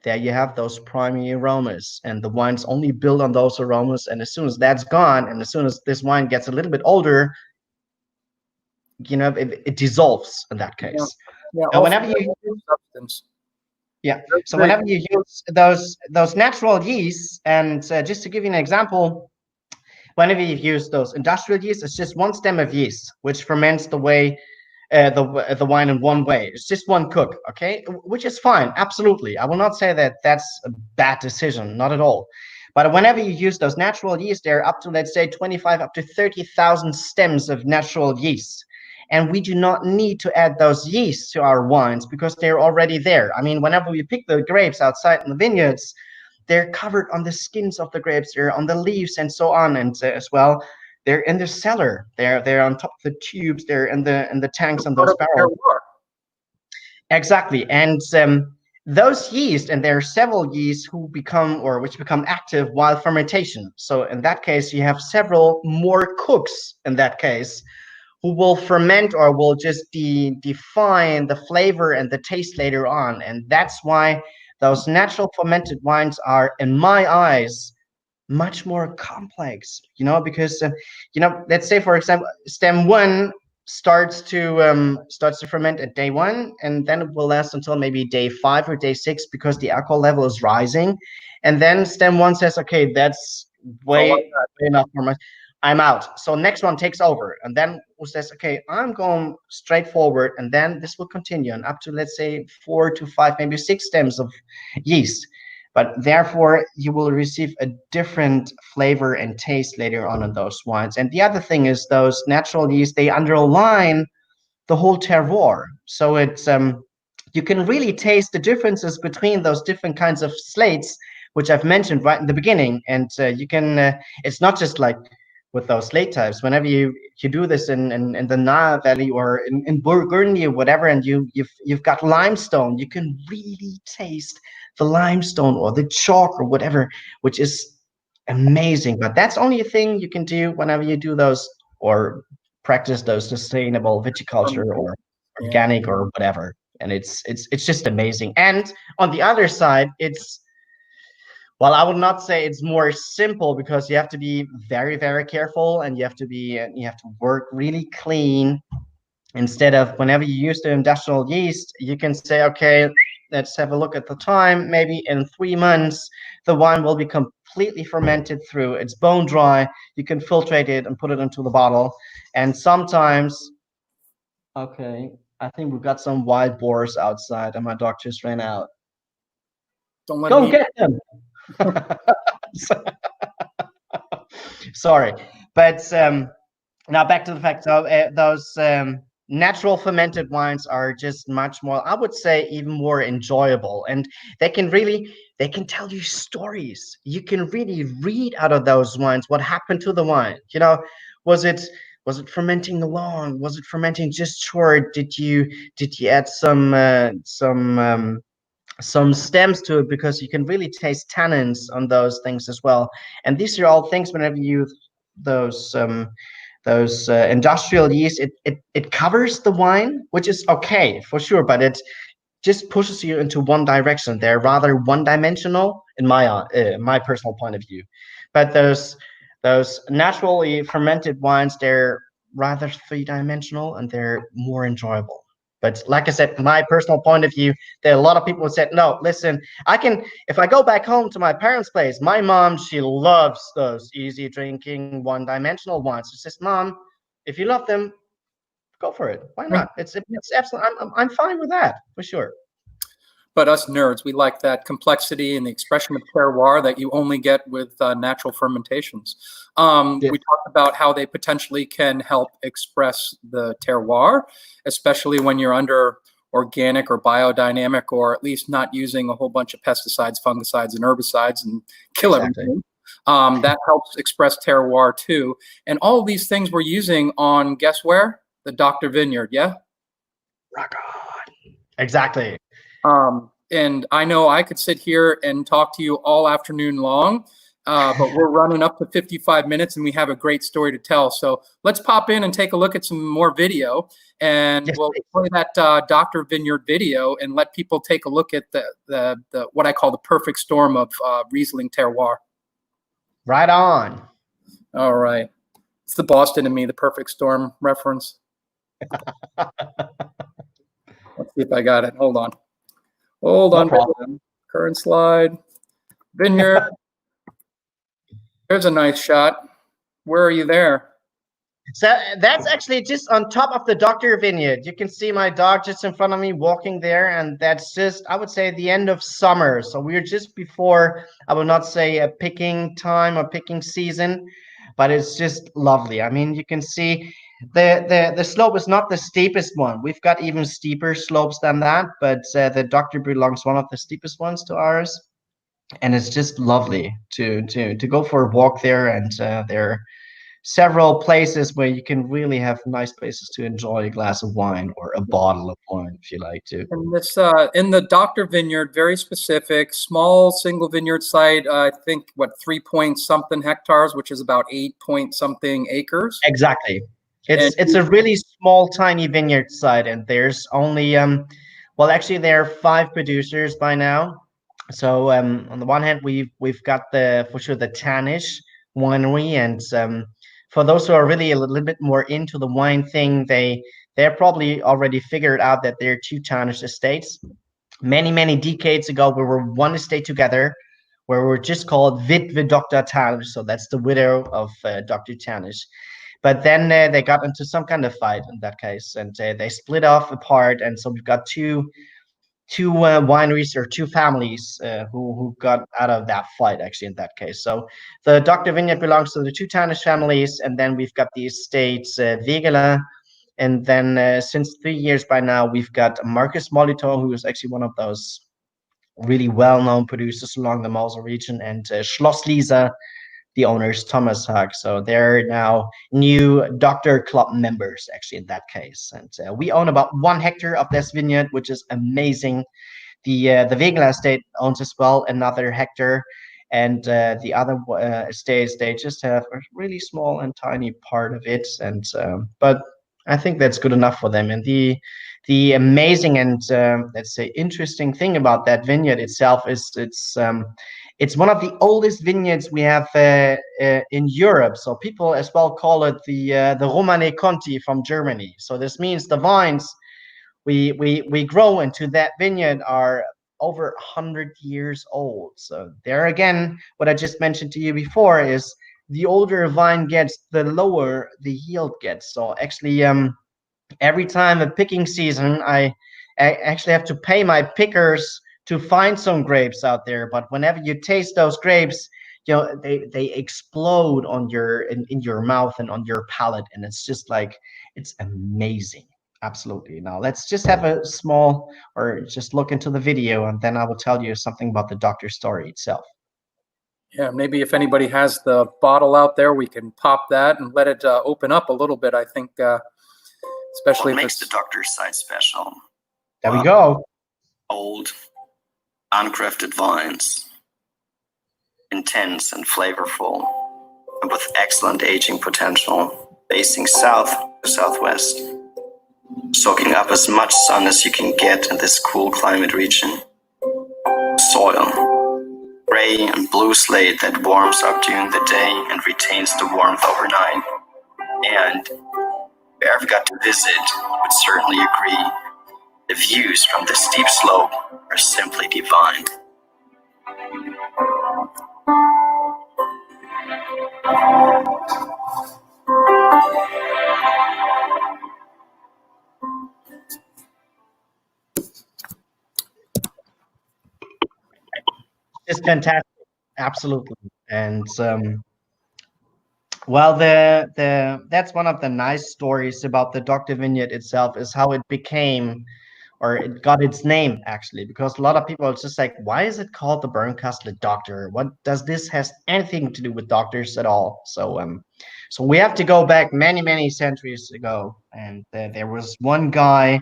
there you have those primary aromas, and the wine's only built on those aromas. And as soon as that's gone, and as soon as this wine gets a little bit older, you know, it dissolves in that case. Yeah. So whenever you substance. Yeah. So whenever you use those natural yeasts, and just to give you an example, whenever you use those industrial yeasts, it's just one stem of yeast which ferments the wine in one way. It's just one cook, okay, which is fine, absolutely. I will not say that that's a bad decision, not at all. But whenever you use those natural yeast, they're up to, let's say, 25 up to 30,000 stems of natural yeast. And we do not need to add those yeasts to our wines because they're already there. I mean, whenever we pick the grapes outside in the vineyards, they're covered on the skins of the grapes, they're on the leaves and so on. And as well, they're in the cellar, they're on top of the tubes, they're in the tanks and those barrels. Exactly. And those yeast, and there are several yeasts which become active while fermentation. So in that case, you have several more cooks in that case, who will ferment or will just define the flavor and the taste later on. And that's why those natural fermented wines are, in my eyes, much more complex, you know, because, let's say, for example, stem one starts to ferment at day one, and then it will last until maybe day 5 or day 6 because the alcohol level is rising. And then stem one says, okay, that's way enough for my, I'm out. So next one takes over, and then who says, okay, I'm going straight forward, and then this will continue and up to, let's say, 4 to 5, maybe 6 stems of yeast. But therefore, you will receive a different flavor and taste later on in those wines. And the other thing is those natural yeast, they underline the whole terroir. So it's you can really taste the differences between those different kinds of slates, which I've mentioned right in the beginning. And you can, it's not just like with those slate types. Whenever you do this in the Mosel Valley or in Burgundy or whatever, and you've got limestone, you can really taste the limestone or the chalk or whatever, which is amazing. But that's only a thing you can do whenever you do those or practice those sustainable viticulture or organic or whatever. And it's just amazing. And on the other side, well, I would not say it's more simple, because you have to be very, very careful, and you have to work really clean. Instead of whenever you use the industrial yeast, you can say, okay, let's have a look at the time. Maybe in 3 months, the wine will be completely fermented through. It's bone dry. You can filtrate it and put it into the bottle. And sometimes, okay, I think we've got some wild boars outside, and my dog just ran out. Don't let Go get them. Sorry, but now back to the fact of those natural fermented wines are just much more, I would say, even more enjoyable, and they can tell you stories. You can really read out of those wines what happened to the wine. You know, was it fermenting long? Was it fermenting just short? Did you add some some stems to it, because you can really taste tannins on those things as well. And these are all things, whenever you use those industrial yeast, it covers the wine, which is okay for sure, but it just pushes you into one direction. They're rather one-dimensional in my personal point of view. But those naturally fermented wines, they're rather three-dimensional and they're more enjoyable. But like I said, my personal point of view, there are a lot of people who said, no, listen, if I go back home to my parents' place, my mom, she loves those easy drinking, one-dimensional wines. She says, Mom, if you love them, go for it. Why not? It's absolutely, I'm fine with that, for sure. But us nerds, we like that complexity and the expression of terroir that you only get with natural fermentations. Yeah. We talked about how they potentially can help express the terroir, especially when you're under organic or biodynamic, or at least not using a whole bunch of pesticides, fungicides, and herbicides and kill everything. That helps express terroir too. And all of these things we're using on, guess where? The Dr. Vineyard, yeah? Rock on. Exactly. And I know I could sit here and talk to you all afternoon long, but we're running up to 55 minutes and we have a great story to tell. So let's pop in and take a look at some more video, and we'll play that Dr. Vineyard video and let people take a look at the what I call the perfect storm of Riesling terroir. Right on. All right. It's the Boston and me, the perfect storm reference. Let's see if I got it. Hold on. Hold on. Current slide. Vineyard. There's a nice shot. Where are you there? So that's actually just on top of the Dr. Vineyard. You can see my dog just in front of me walking there, and that's just, I would say, the end of summer. So we're just before, I will not say a picking time or picking season, but it's just lovely. I mean, you can see the slope is not the steepest one. We've got even steeper slopes than that, but the Dr. belongs one of the steepest ones to ours. And it's just lovely to go for a walk there, and there are several places where you can really have nice places to enjoy a glass of wine or a bottle of wine if you like to. And this in the Dr. Vineyard, very specific, small single vineyard site. I think 3-point-something hectares, which is about 8-point-something acres. Exactly. It's a really small, tiny vineyard site, and there's only well, actually there are 5 producers by now. So on the one hand, we've got for sure the Thanisch winery, and for those who are really a little bit more into the wine thing, they're probably already figured out that there are 2 Thanisch estates. Many decades ago, we were one estate together, where we were just called Witwe Dr. Thanisch, so that's the widow of Dr. Thanisch. But then they got into some kind of fight in that case, and they split off apart, and so we've got two wineries, or 2 families who got out of that fight, actually, in that case. So the Dr. Vineyard belongs to the 2 Thanisch families, and then we've got the estates Wegeler, and then since 3 years by now, we've got Marcus Molitor, who is actually one of those really well-known producers along the Mosel region, and Schloss Lisa, the owners, Thomas Hug. So they're now new Dr. Club members, actually, in that case. And we own about 1 hectare of this vineyard, which is amazing. The Wegeler estate owns as well another hectare, and the other estates, they just have a really small and tiny part of it. And but I think that's good enough for them. And the amazing and let's say interesting thing about that vineyard itself is it's one of the oldest vineyards we have in Europe. So people as well call it the Romane Conti from Germany. So this means the vines we grow into that vineyard are over 100 years old. So there again, what I just mentioned to you before is the older a vine gets, the lower the yield gets. So actually, every time a picking season, I actually have to pay my pickers to find some grapes out there. But whenever you taste those grapes, you know, they explode on in your mouth and on your palate, and it's just like, it's amazing. Absolutely. Now let's just have a small, or just look into the video, and then I will tell you something about the Dr. story itself. Yeah, maybe if anybody has the bottle out there, we can pop that and let it open up a little bit. I think, especially what makes the Dr. site special? There we go. Old, uncrafted vines, intense and flavorful, and with excellent aging potential, facing south to southwest, soaking up as much sun as you can get in this cool climate region. Soil, gray and blue slate that warms up during the day and retains the warmth overnight. And whoever got to visit would certainly agree, the views from the steep slope are simply divine. It's fantastic, absolutely. And well, that's one of the nice stories about the Dr. Vineyard itself, is how it became, or it got its name actually, because a lot of people are just like, why is it called the Burgkastle Doctor? What does this has anything to do with doctors at all? So we have to go back many centuries ago, and there was one guy.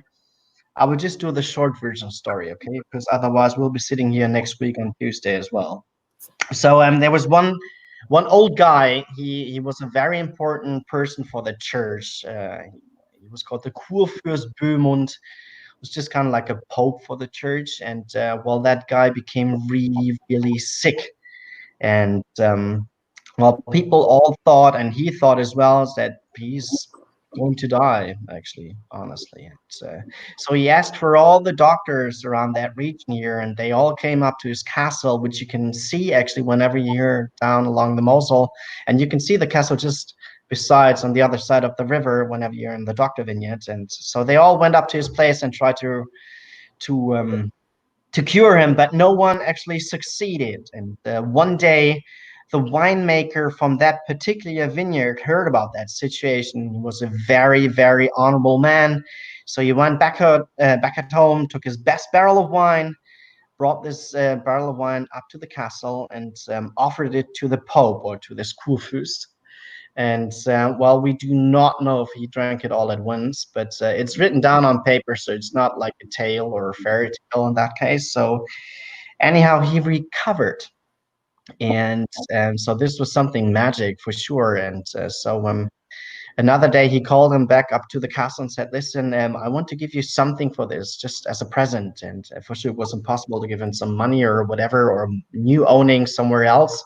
I will just do the short version story, okay? Because otherwise we'll be sitting here next week on Tuesday as well. So there was one old guy. He was a very important person for the church. He was called the Kurfürst Böhmund. It was just kind of like a pope for the church. And well, that guy became really sick. And well, people all thought, and he thought as well, that he's going to die, actually, honestly. And, so he asked for all the doctors around that region here, and they all came up to his castle, which you can see actually whenever you're down along the Mosel, and you can see the castle just besides on the other side of the river whenever you're in the Dr. Vineyard. And so they all went up to his place and tried to cure him, but no one actually succeeded. And one day, the winemaker from that particular vineyard heard about that situation. He was a very honorable man. So he went back at home, took his best barrel of wine, brought this barrel of wine up to the castle, and offered it to the Pope, or to this Kurfürst. And well, we do not know if he drank it all at once, but it's written down on paper, so it's not like a tale or a fairy tale in that case. So anyhow, he recovered. And so this was something magic for sure. And so another day he called him back up to the castle and said, listen, I want to give you something for this, just as a present. And for sure it was impossible to give him some money or whatever, or new owning somewhere else.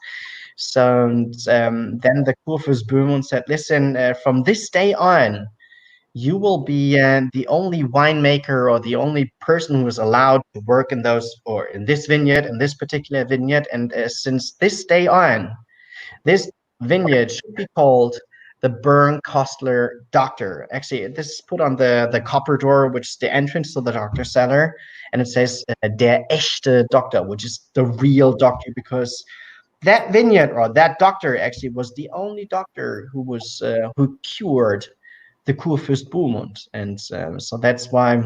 So then the Kurfürst Böhmund said, listen, from this day on, you will be the only winemaker, or the only person who is allowed to work in those, or in this vineyard, in this particular vineyard. And since this day on, this vineyard should be called the Burgkastle Doctor. Actually, this is put on the copper door, which is the entrance to the doctor cellar, and it says der echte Doctor, which is the real doctor, because that vineyard, or that doctor, actually was the only doctor who was who cured the Kurfürst Böhmund. And so that's why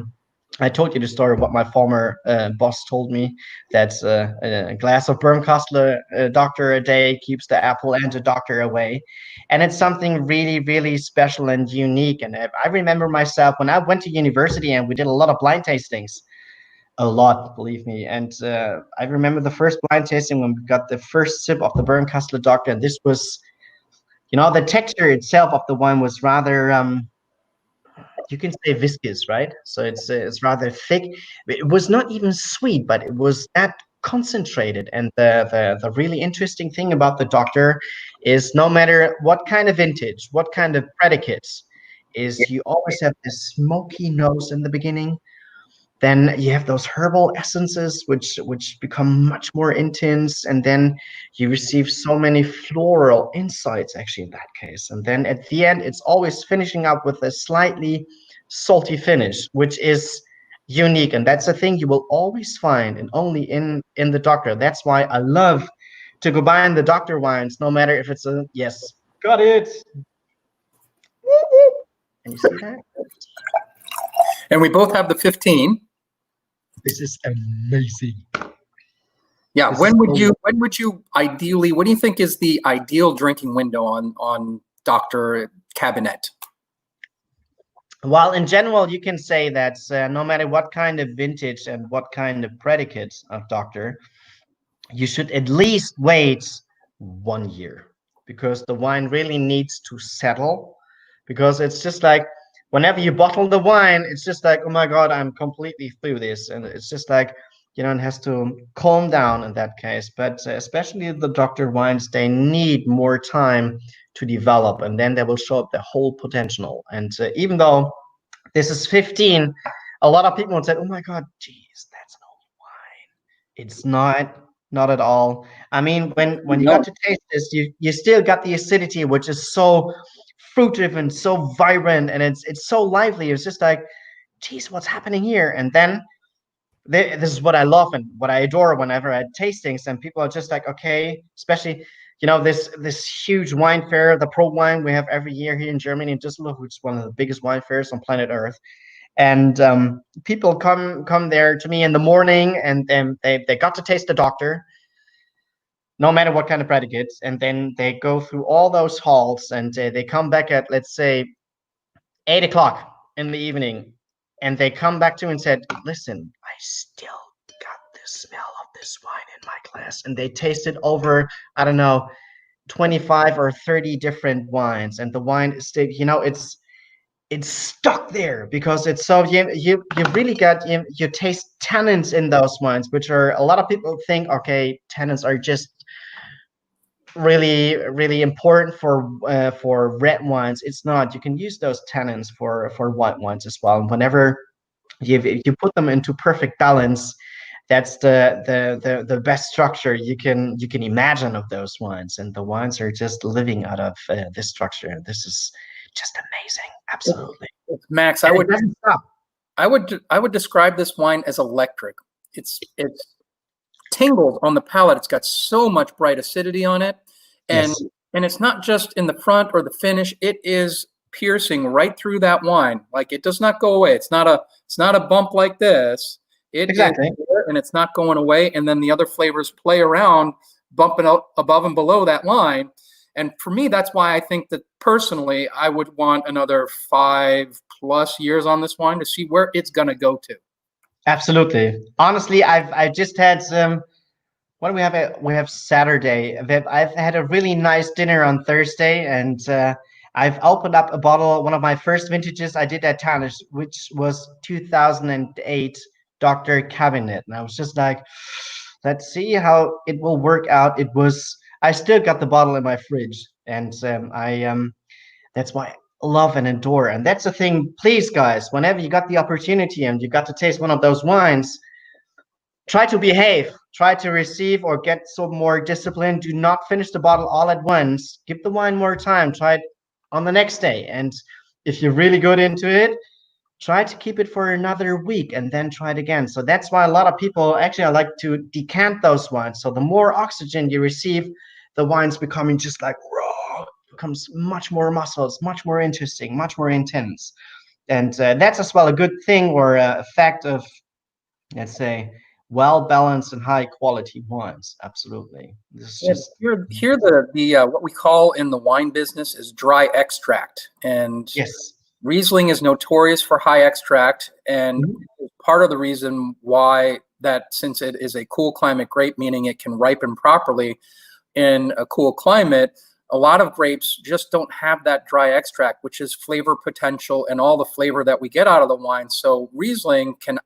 I told you the story of what my former boss told me, that a glass of Burgkastle Doctor a day keeps the apple and the doctor away. And it's something really special and unique. And I remember myself when I went to university, and we did a lot of blind tastings. A lot, believe me. And I remember the first blind tasting when we got the first sip of the Burgkastle Doctor. And this was, you know, the texture itself of the wine was rather you can say viscous, right? So it's rather thick. It was not even sweet, but it was that concentrated. And the really interesting thing about the Doctor is, no matter what kind of vintage, what kind of predicates, is you always have this smoky nose in the beginning. Then you have those herbal essences, which become much more intense, and then you receive so many floral insights, actually, in that case. And then at the end, it's always finishing up with a slightly salty finish, which is unique. And that's a thing you will always find, and only in the Doctor. That's why I love to go buy in the Doctor wines, no matter if it's a, yes, got it. Can you see that? And we both have the 15. This is amazing. Yeah. When would you ideally, what do you think is the ideal drinking window on Dr. Cabinet? While in general, you can say that no matter what kind of vintage and what kind of predicate of Doctor, you should at least wait 1 year because the wine really needs to settle. Because it's just like whenever you bottle the wine, it's just like, oh my God, I'm completely through this. And it's just like, it has to calm down in that case. But especially the Doctor wines, they need more time to develop, and then they will show up their whole potential. And even though this is 15, a lot of people would say, oh my God, geez, that's an old wine. It's not at all. I mean, when you got No. to taste this, you still got the acidity, which is so fruitive and so vibrant, and it's so lively. It's just like, geez, what's happening here? And then this is what I love and what I adore whenever I had tastings, and people are just like, okay, especially this huge wine fair, the Pro Wine we have every year here in Germany in Düsseldorf, which is one of the biggest wine fairs on planet Earth. And people come there to me in the morning, and then they got to taste the Doctor, no matter what kind of predicates, and then they go through all those halls, and they come back at, let's say, 8 o'clock in the evening, and they come back to and said, listen, I still got the smell of this wine in my glass. And they tasted over, I don't know, 25 or 30 different wines, and the wine is still, it's stuck there because it's so you really got you taste tannins in those wines, which are, a lot of people think, okay, tannins are just really really important for red wines. It's not. You can use those tannins for white wines as well. And whenever you put them into perfect balance, that's the best structure you can imagine of those wines. And the wines are just living out of this structure. This is just amazing. Absolutely. Max, And it doesn't stop. I would describe this wine as electric. It's tingles on the palate. It's got so much bright acidity on it, and Yes. and it's not just in the front or the finish. It is piercing right through that wine. Like, it does not go away. It's not a bump like this. It Exactly. is there, and it's not going away. And then the other flavors play around, bumping up above and below that line. And for me, that's why I think that personally, I would want another 5+ years on this wine to see where it's going to go to. Absolutely. Honestly, I just had some. What do we have? We have Saturday. I've had a really nice dinner on Thursday, and I've opened up a bottle. One of my first vintages I did at Thanisch, which was 2008 Dr. Cabinet, and I was just like, let's see how it will work out. I still got the bottle in my fridge, and that's why I love and adore. And that's the thing. Please, guys, whenever you got the opportunity and you got to taste one of those wines, try to behave, try to receive or get some more discipline. Do not finish the bottle all at once. Give the wine more time. Try it on the next day. And if you're really good into it, try to keep it for another week and then try it again. So that's why a lot of people, actually, I like to decant those wines. So the more oxygen you receive, the wine's becoming just like raw, becomes much more muscles, much more interesting, much more intense. And that's as well a good thing or a fact of, let's say, well-balanced and high-quality wines. Absolutely. This is just Here the what we call in the wine business is dry extract, and yes. Riesling is notorious for high extract, and part of the reason why that, since it is a cool climate grape, meaning it can ripen properly in a cool climate, a lot of grapes just don't have that dry extract, which is flavor potential and all the flavor that we get out of the wine. So Riesling can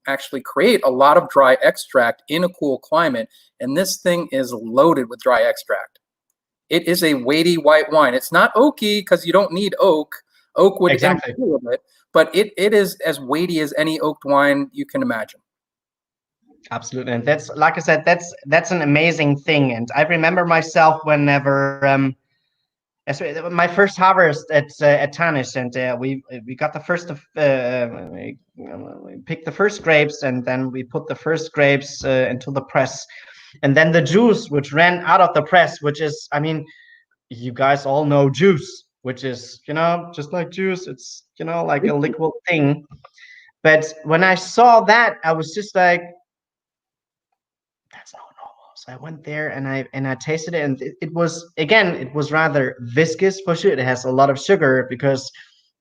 actually create a lot of dry extract in a cool climate, and this thing is loaded with dry extract. It is a weighty white wine. It's not oaky because you don't need oak. Oak would Exactly. improve it, but it is as weighty as any oaked wine you can imagine. Absolutely. And that's, like I said, that's an amazing thing. And I remember myself whenever my first harvest at Thanisch, and we got the first of we picked the first grapes, and then we put the first grapes into the press, and then the juice which ran out of the press, which is, I mean, you guys all know juice, which is, just like juice. It's, like a liquid thing. But when I saw that, I was just like, that's not normal. So I went there and I tasted it, and it was rather viscous for sure. It has a lot of sugar because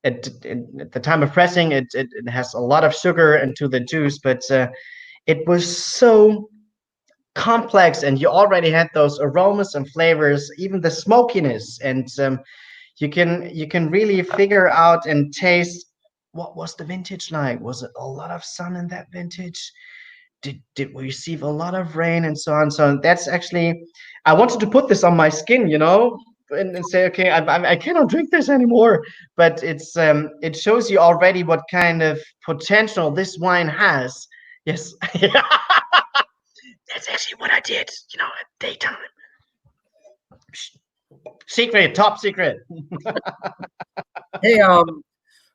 at the time of pressing, it has a lot of sugar into the juice, but it was so complex, and you already had those aromas and flavors, even the smokiness, and you can really figure out and taste what was the vintage like. Was it a lot of sun in that vintage? Did we receive a lot of rain and so on? So that's actually, I wanted to put this on my skin, and say, okay, I cannot drink this anymore. But it shows you already what kind of potential this wine has. Yes. That's actually what I did, at daytime. Secret, top secret. Hey,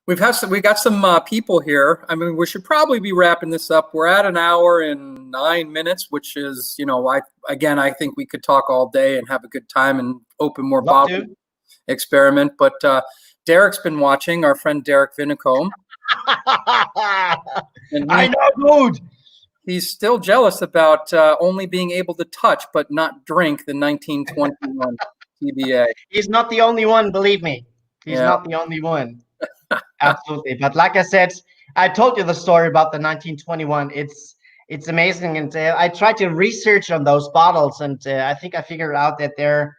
we got some people here. I mean, we should probably be wrapping this up. We're at an hour and 9 minutes, which is, I think we could talk all day and have a good time and open more bottles, experiment. But Derek's been watching, our friend Derek Vinicombe. I know, dude. He's still jealous about only being able to touch but not drink the 1921 TBA. He's not the only one, believe me. He's not the only one. Absolutely. But like I said, I told you the story about the 1921. It's amazing. And I tried to research on those bottles, and I think I figured out that there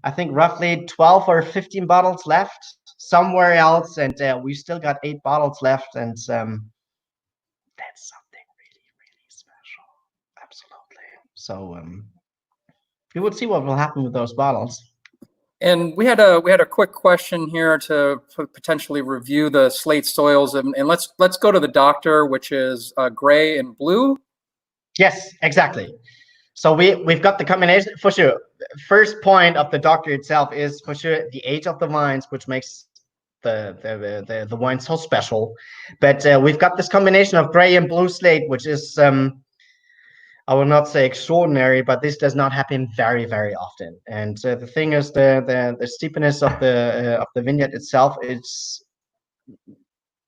are, roughly 12 or 15 bottles left somewhere else. And we still got 8 bottles left. And that's something really, really special. Absolutely. So we would see what will happen with those bottles. And we had a quick question here to potentially review the Slate soils, and let's go to the Doctor, which is gray and blue. Yes, exactly. So we've got the combination for sure. First point of the Doctor itself is for sure the age of the vines, which makes the wine so special. But we've got this combination of gray and blue slate, which is I will not say extraordinary, but this does not happen very, very often. And the thing is, the steepness of the vineyard itself is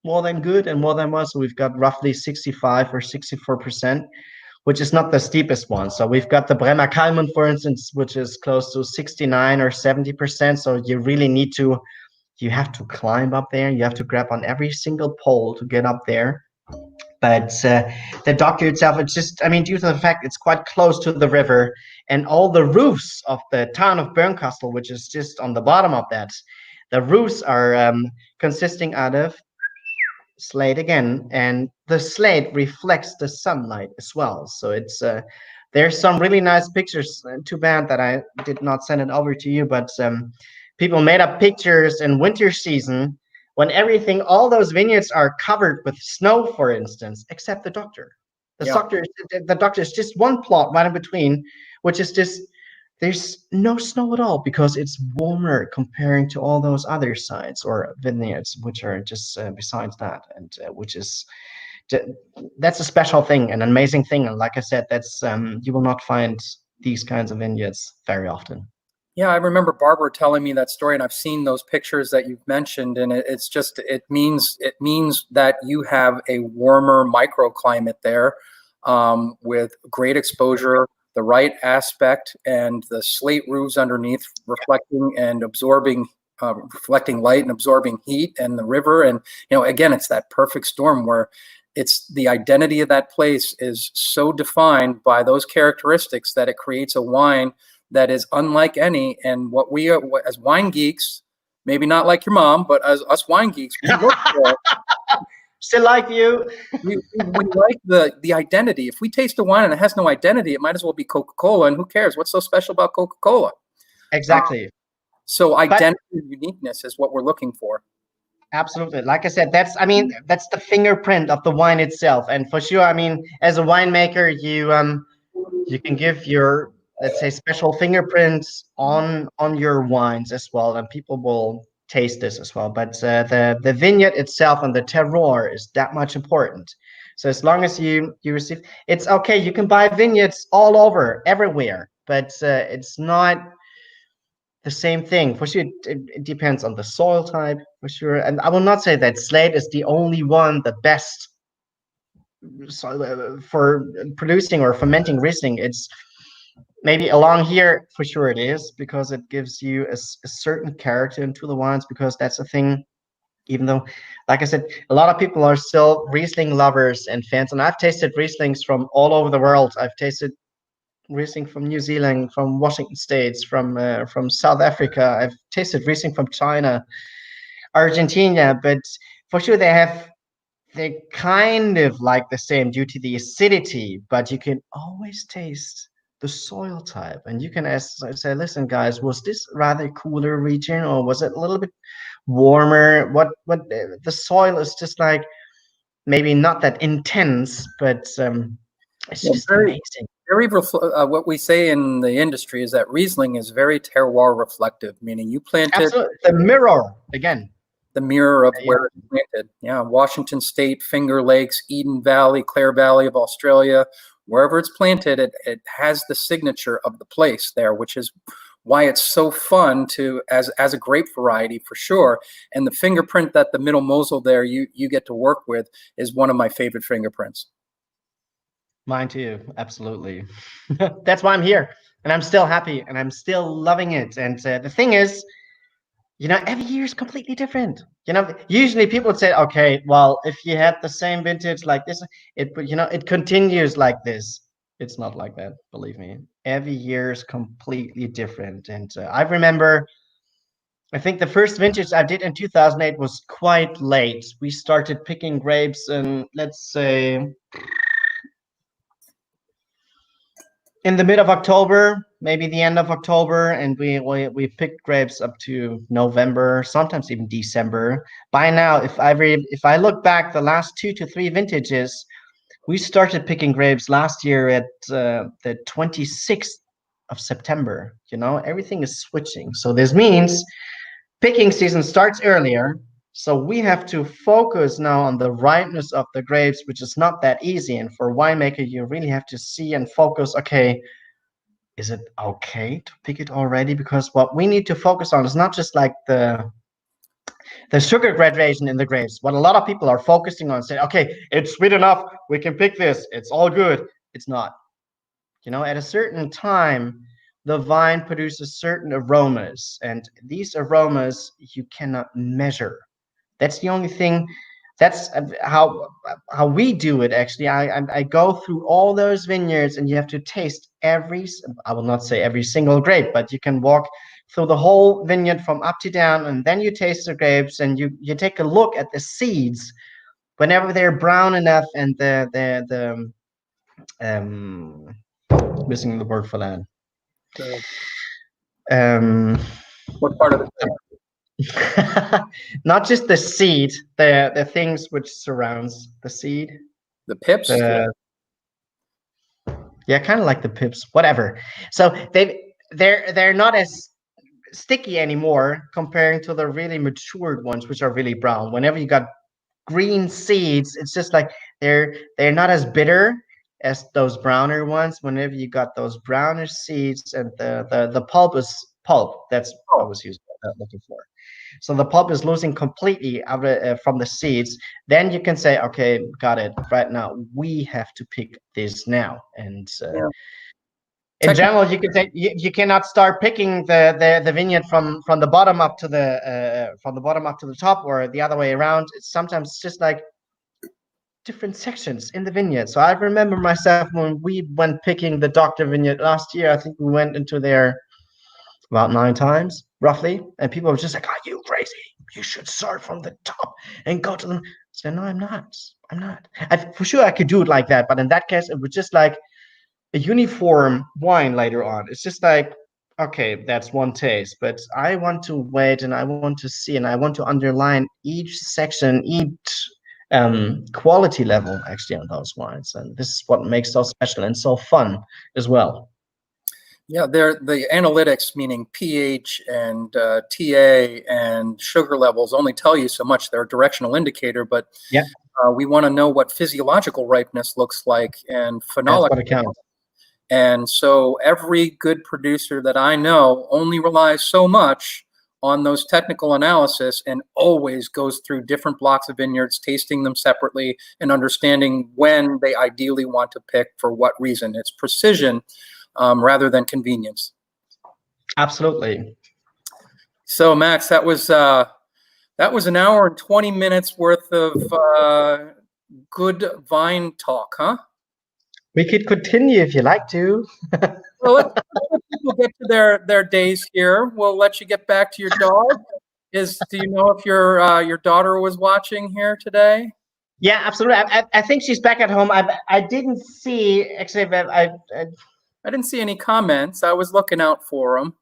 more than good and more than well. So we've got roughly 65 or 64%, which is not the steepest one. So we've got the Bremer Kalmund, for instance, which is close to 69 or 70%. So you really you have to climb up there. You have to grab on every single pole to get up there. But the Doctor itself, it's just, due to the fact it's quite close to the river, and all the roofs of the town of Bernkastel, which is just on the bottom of that, the roofs are consisting out of slate again, and the slate reflects the sunlight as well. So it's there's some really nice pictures. Too bad that I did not send it over to you, but people made up pictures in winter season when all those vineyards are covered with snow, for instance, except the Doctor. The Doctor is just one plot right in between, which is just, there's no snow at all because it's warmer comparing to all those other sites or vineyards, which are just besides that, and that's a special thing, an amazing thing. And like I said, that's you will not find these kinds of vineyards very often. Yeah, I remember Barbara telling me that story, and I've seen those pictures that you've mentioned, and it means that you have a warmer microclimate there, with great exposure, the right aspect, and the slate roofs underneath reflecting and absorbing, reflecting light and absorbing heat, and the river, and again, it's that perfect storm where it's the identity of that place is so defined by those characteristics that it creates a wine that is unlike any. And what we are, as wine geeks, maybe not like your mom, but as us wine geeks, we look for, still like you. we like the identity. If we taste a wine and it has no identity, it might as well be Coca-Cola, and who cares? What's so special about Coca-Cola? Exactly. So identity and uniqueness is what we're looking for. Absolutely. Like I said, that's the fingerprint of the wine itself. And for sure, as a winemaker, you can give your, let's say, special fingerprints on your wines as well, and people will taste this as well. But the vineyard itself and the terroir is that much important. So as long as you receive, it's okay. You can buy vineyards all over, everywhere, but it's not the same thing. For sure, it depends on the soil type, for sure. And I will not say that Slate is the only one, the best for producing or fermenting Riesling. It's maybe along here, for sure it is, because it gives you a certain character into the wines, because that's the thing. even though, like I said, a lot of people are still Riesling lovers and fans. And I've tasted Rieslings from all over the world. I've tasted Riesling from New Zealand, from Washington States, from South Africa. I've tasted Riesling from China, Argentina, but for sure they're kind of like the same due to the acidity, but you can always taste the soil type. And you can say, listen, guys, was this rather cooler region or was it a little bit warmer? What the soil is just like maybe not that intense, but it's just amazing. What we say in the industry is that Riesling is very terroir reflective, meaning you planted absolutely the mirror again. The mirror of where it's planted. Yeah, Washington State, Finger Lakes, Eden Valley, Clare Valley of Australia, wherever it's planted, it has the signature of the place there, which is why it's so fun to as a grape variety for sure. And the fingerprint that the Middle Mosel there you get to work with is one of my favorite fingerprints. Mine too, absolutely. That's why I'm here, and I'm still happy, and I'm still loving it. And the thing is, every year is completely different. Usually people would say, okay, well, if you had the same vintage like this, it continues like this. It's not like that, believe me. Every year is completely different. And I remember, I think the first vintage I did in 2008 was quite late. We started picking grapes in, let's say, in the mid of October, maybe the end of October, and we picked grapes up to November, sometimes even December. By now, if I look back the last 2 to 3 vintages, we started picking grapes last year at the 26th of September. Everything is switching. So this means picking season starts earlier. So we have to focus now on the ripeness of the grapes, which is not that easy. And for a winemaker, you really have to see and focus, okay, is it okay to pick it already? Because what we need to focus on is not just like the sugar graduation in the grapes. What a lot of people are focusing on, say, okay, it's sweet enough, we can pick this, it's all good. It's not. At a certain time, the vine produces certain aromas, and these aromas you cannot measure. That's the only thing. That's how we do it, actually. I go through all those vineyards, and you have to taste I will not say every single grape, but you can walk through the whole vineyard from up to down, and then you taste the grapes, and you take a look at the seeds whenever they're brown enough, and the missing the word for that. What part of it? Not just the seed, the things which surrounds the seed. The pips? Yeah, kind of like the pips, whatever. So they're not as sticky anymore comparing to the really matured ones, which are really brown. Whenever you got green seeds, it's just like they're not as bitter as those browner ones. Whenever you got those brownish seeds, and the pulp is pulp. That's what I was looking for. So the pulp is losing completely out from the seeds. Then you can say, okay, got it. Right now, we have to pick this now. And in general, you can say you cannot start picking the vineyard from the bottom up to the top, or the other way around. It's sometimes just like different sections in the vineyard. So I remember myself when we went picking the Dr. vineyard last year. I think we went into there about 9 times, roughly. And people were just like, are you crazy? You should start from the top and go to them. I said, no, I'm not. For sure, I could do it like that. But in that case, it was just like a uniform wine later on. It's just like, okay, that's one taste. But I want to wait, and I want to see, and I want to underline each section, each quality level, actually, on those wines. And this is what makes those special and so fun as well. Yeah, the analytics, meaning pH and TA and sugar levels, only tell you so much. They're a directional indicator, but we want to know what physiological ripeness looks like and phenolic. That's what it counts. And so every good producer that I know only relies so much on those technical analysis, and always goes through different blocks of vineyards, tasting them separately and understanding when they ideally want to pick for what reason. It's precision rather than convenience. Absolutely. So Max, that was That was an hour and 20 minutes worth of good vine talk, huh? We could continue if you like to. Well, let people get to their days here. We'll let you get back to your dog. Do you know if your daughter was watching here today? Yeah, absolutely. I think she's back at home. I didn't see actually. I didn't see any comments. I was looking out for them.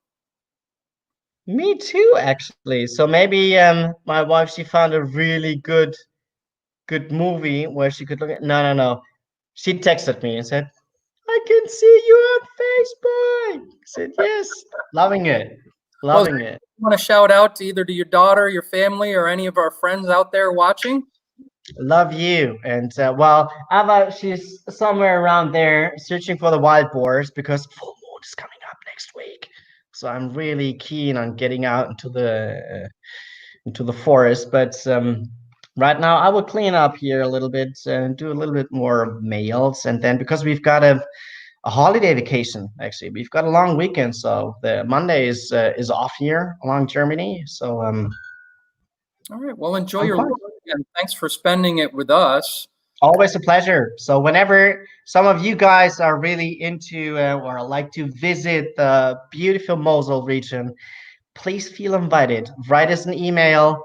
Me too, actually. So maybe my wife, she found a really good movie where she could look at. No. She texted me and said, "I can see you on Facebook." I said, "Yes, loving it, loving it." You want to shout out to either to your daughter, your family, or any of our friends out there watching? Love you. And well, Ava, she's somewhere around there searching for the wild boars because full moon is coming up next week. So I'm really keen on getting out into the forest. But right now, I will clean up here a little bit and do a little bit more mails. And then because we've got a holiday vacation, actually, we've got a long weekend. So the Monday is off here along Germany. So all right. Well, enjoy your weekend. Thanks for spending it with us. Always a pleasure. So whenever some of you guys are really into or like to visit the beautiful Mosel region, please feel invited. Write us an email,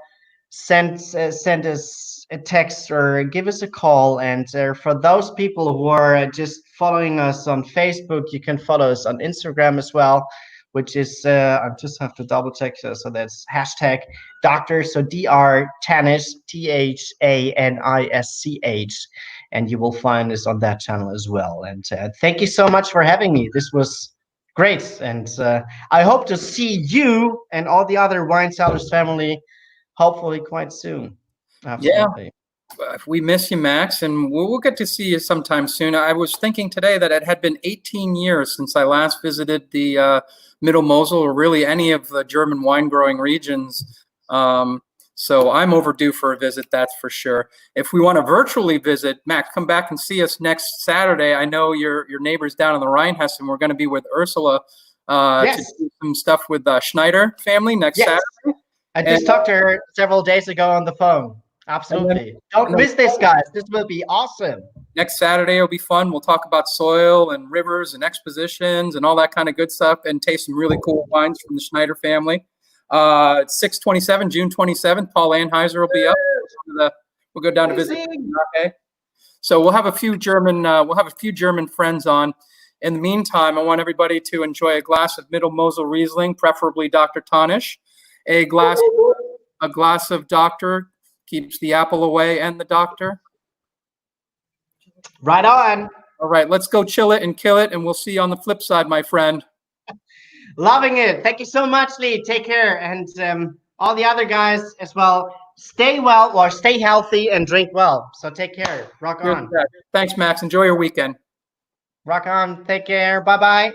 send us a text, or give us a call. And for those people who are just following us on Facebook, you can follow us on Instagram as well, which is I just have to double check. So that's hashtag Dr. So Dr. Thanisch, Thanisch, and you will find us on that channel as well. And thank you so much for having me. This was great, and I hope to see you and all the other Wine Cellars family hopefully quite soon. Absolutely. Yeah. We miss you, Max, and we'll get to see you sometime soon. I was thinking today that it had been 18 years since I last visited the Middle Mosel, or really any of the German wine growing regions. So I'm overdue for a visit, that's for sure. If we want to virtually visit, Max, come back and see us next Saturday. I know your neighbors down in the Rheinhessen. We're going to be with Ursula to do some stuff with the Schneider family next Saturday. I just talked to her several days ago on the phone. Absolutely. Don't miss this, guys. This will be awesome. Next Saturday will be fun. We'll talk about soil and rivers and expositions and all that kind of good stuff, and taste some really cool wines from the Schneider family. 6/27, June 27th, Paul Anheuser will be up. We'll go down to visit. Okay. So we'll have a few German friends on. In the meantime, I want everybody to enjoy a glass of Middle Mosel Riesling, preferably Dr. Thanisch. A glass of Dr. keeps the apple away and the doctor. Right on. All right, let's go chill it and kill it, and we'll see you on the flip side, my friend. Loving it. Thank you so much, Lee. Take care. And all the other guys as well. Stay well or stay healthy and drink well. So take care. Rock on. Thanks, Max. Enjoy your weekend. Rock on. Take care. Bye-bye.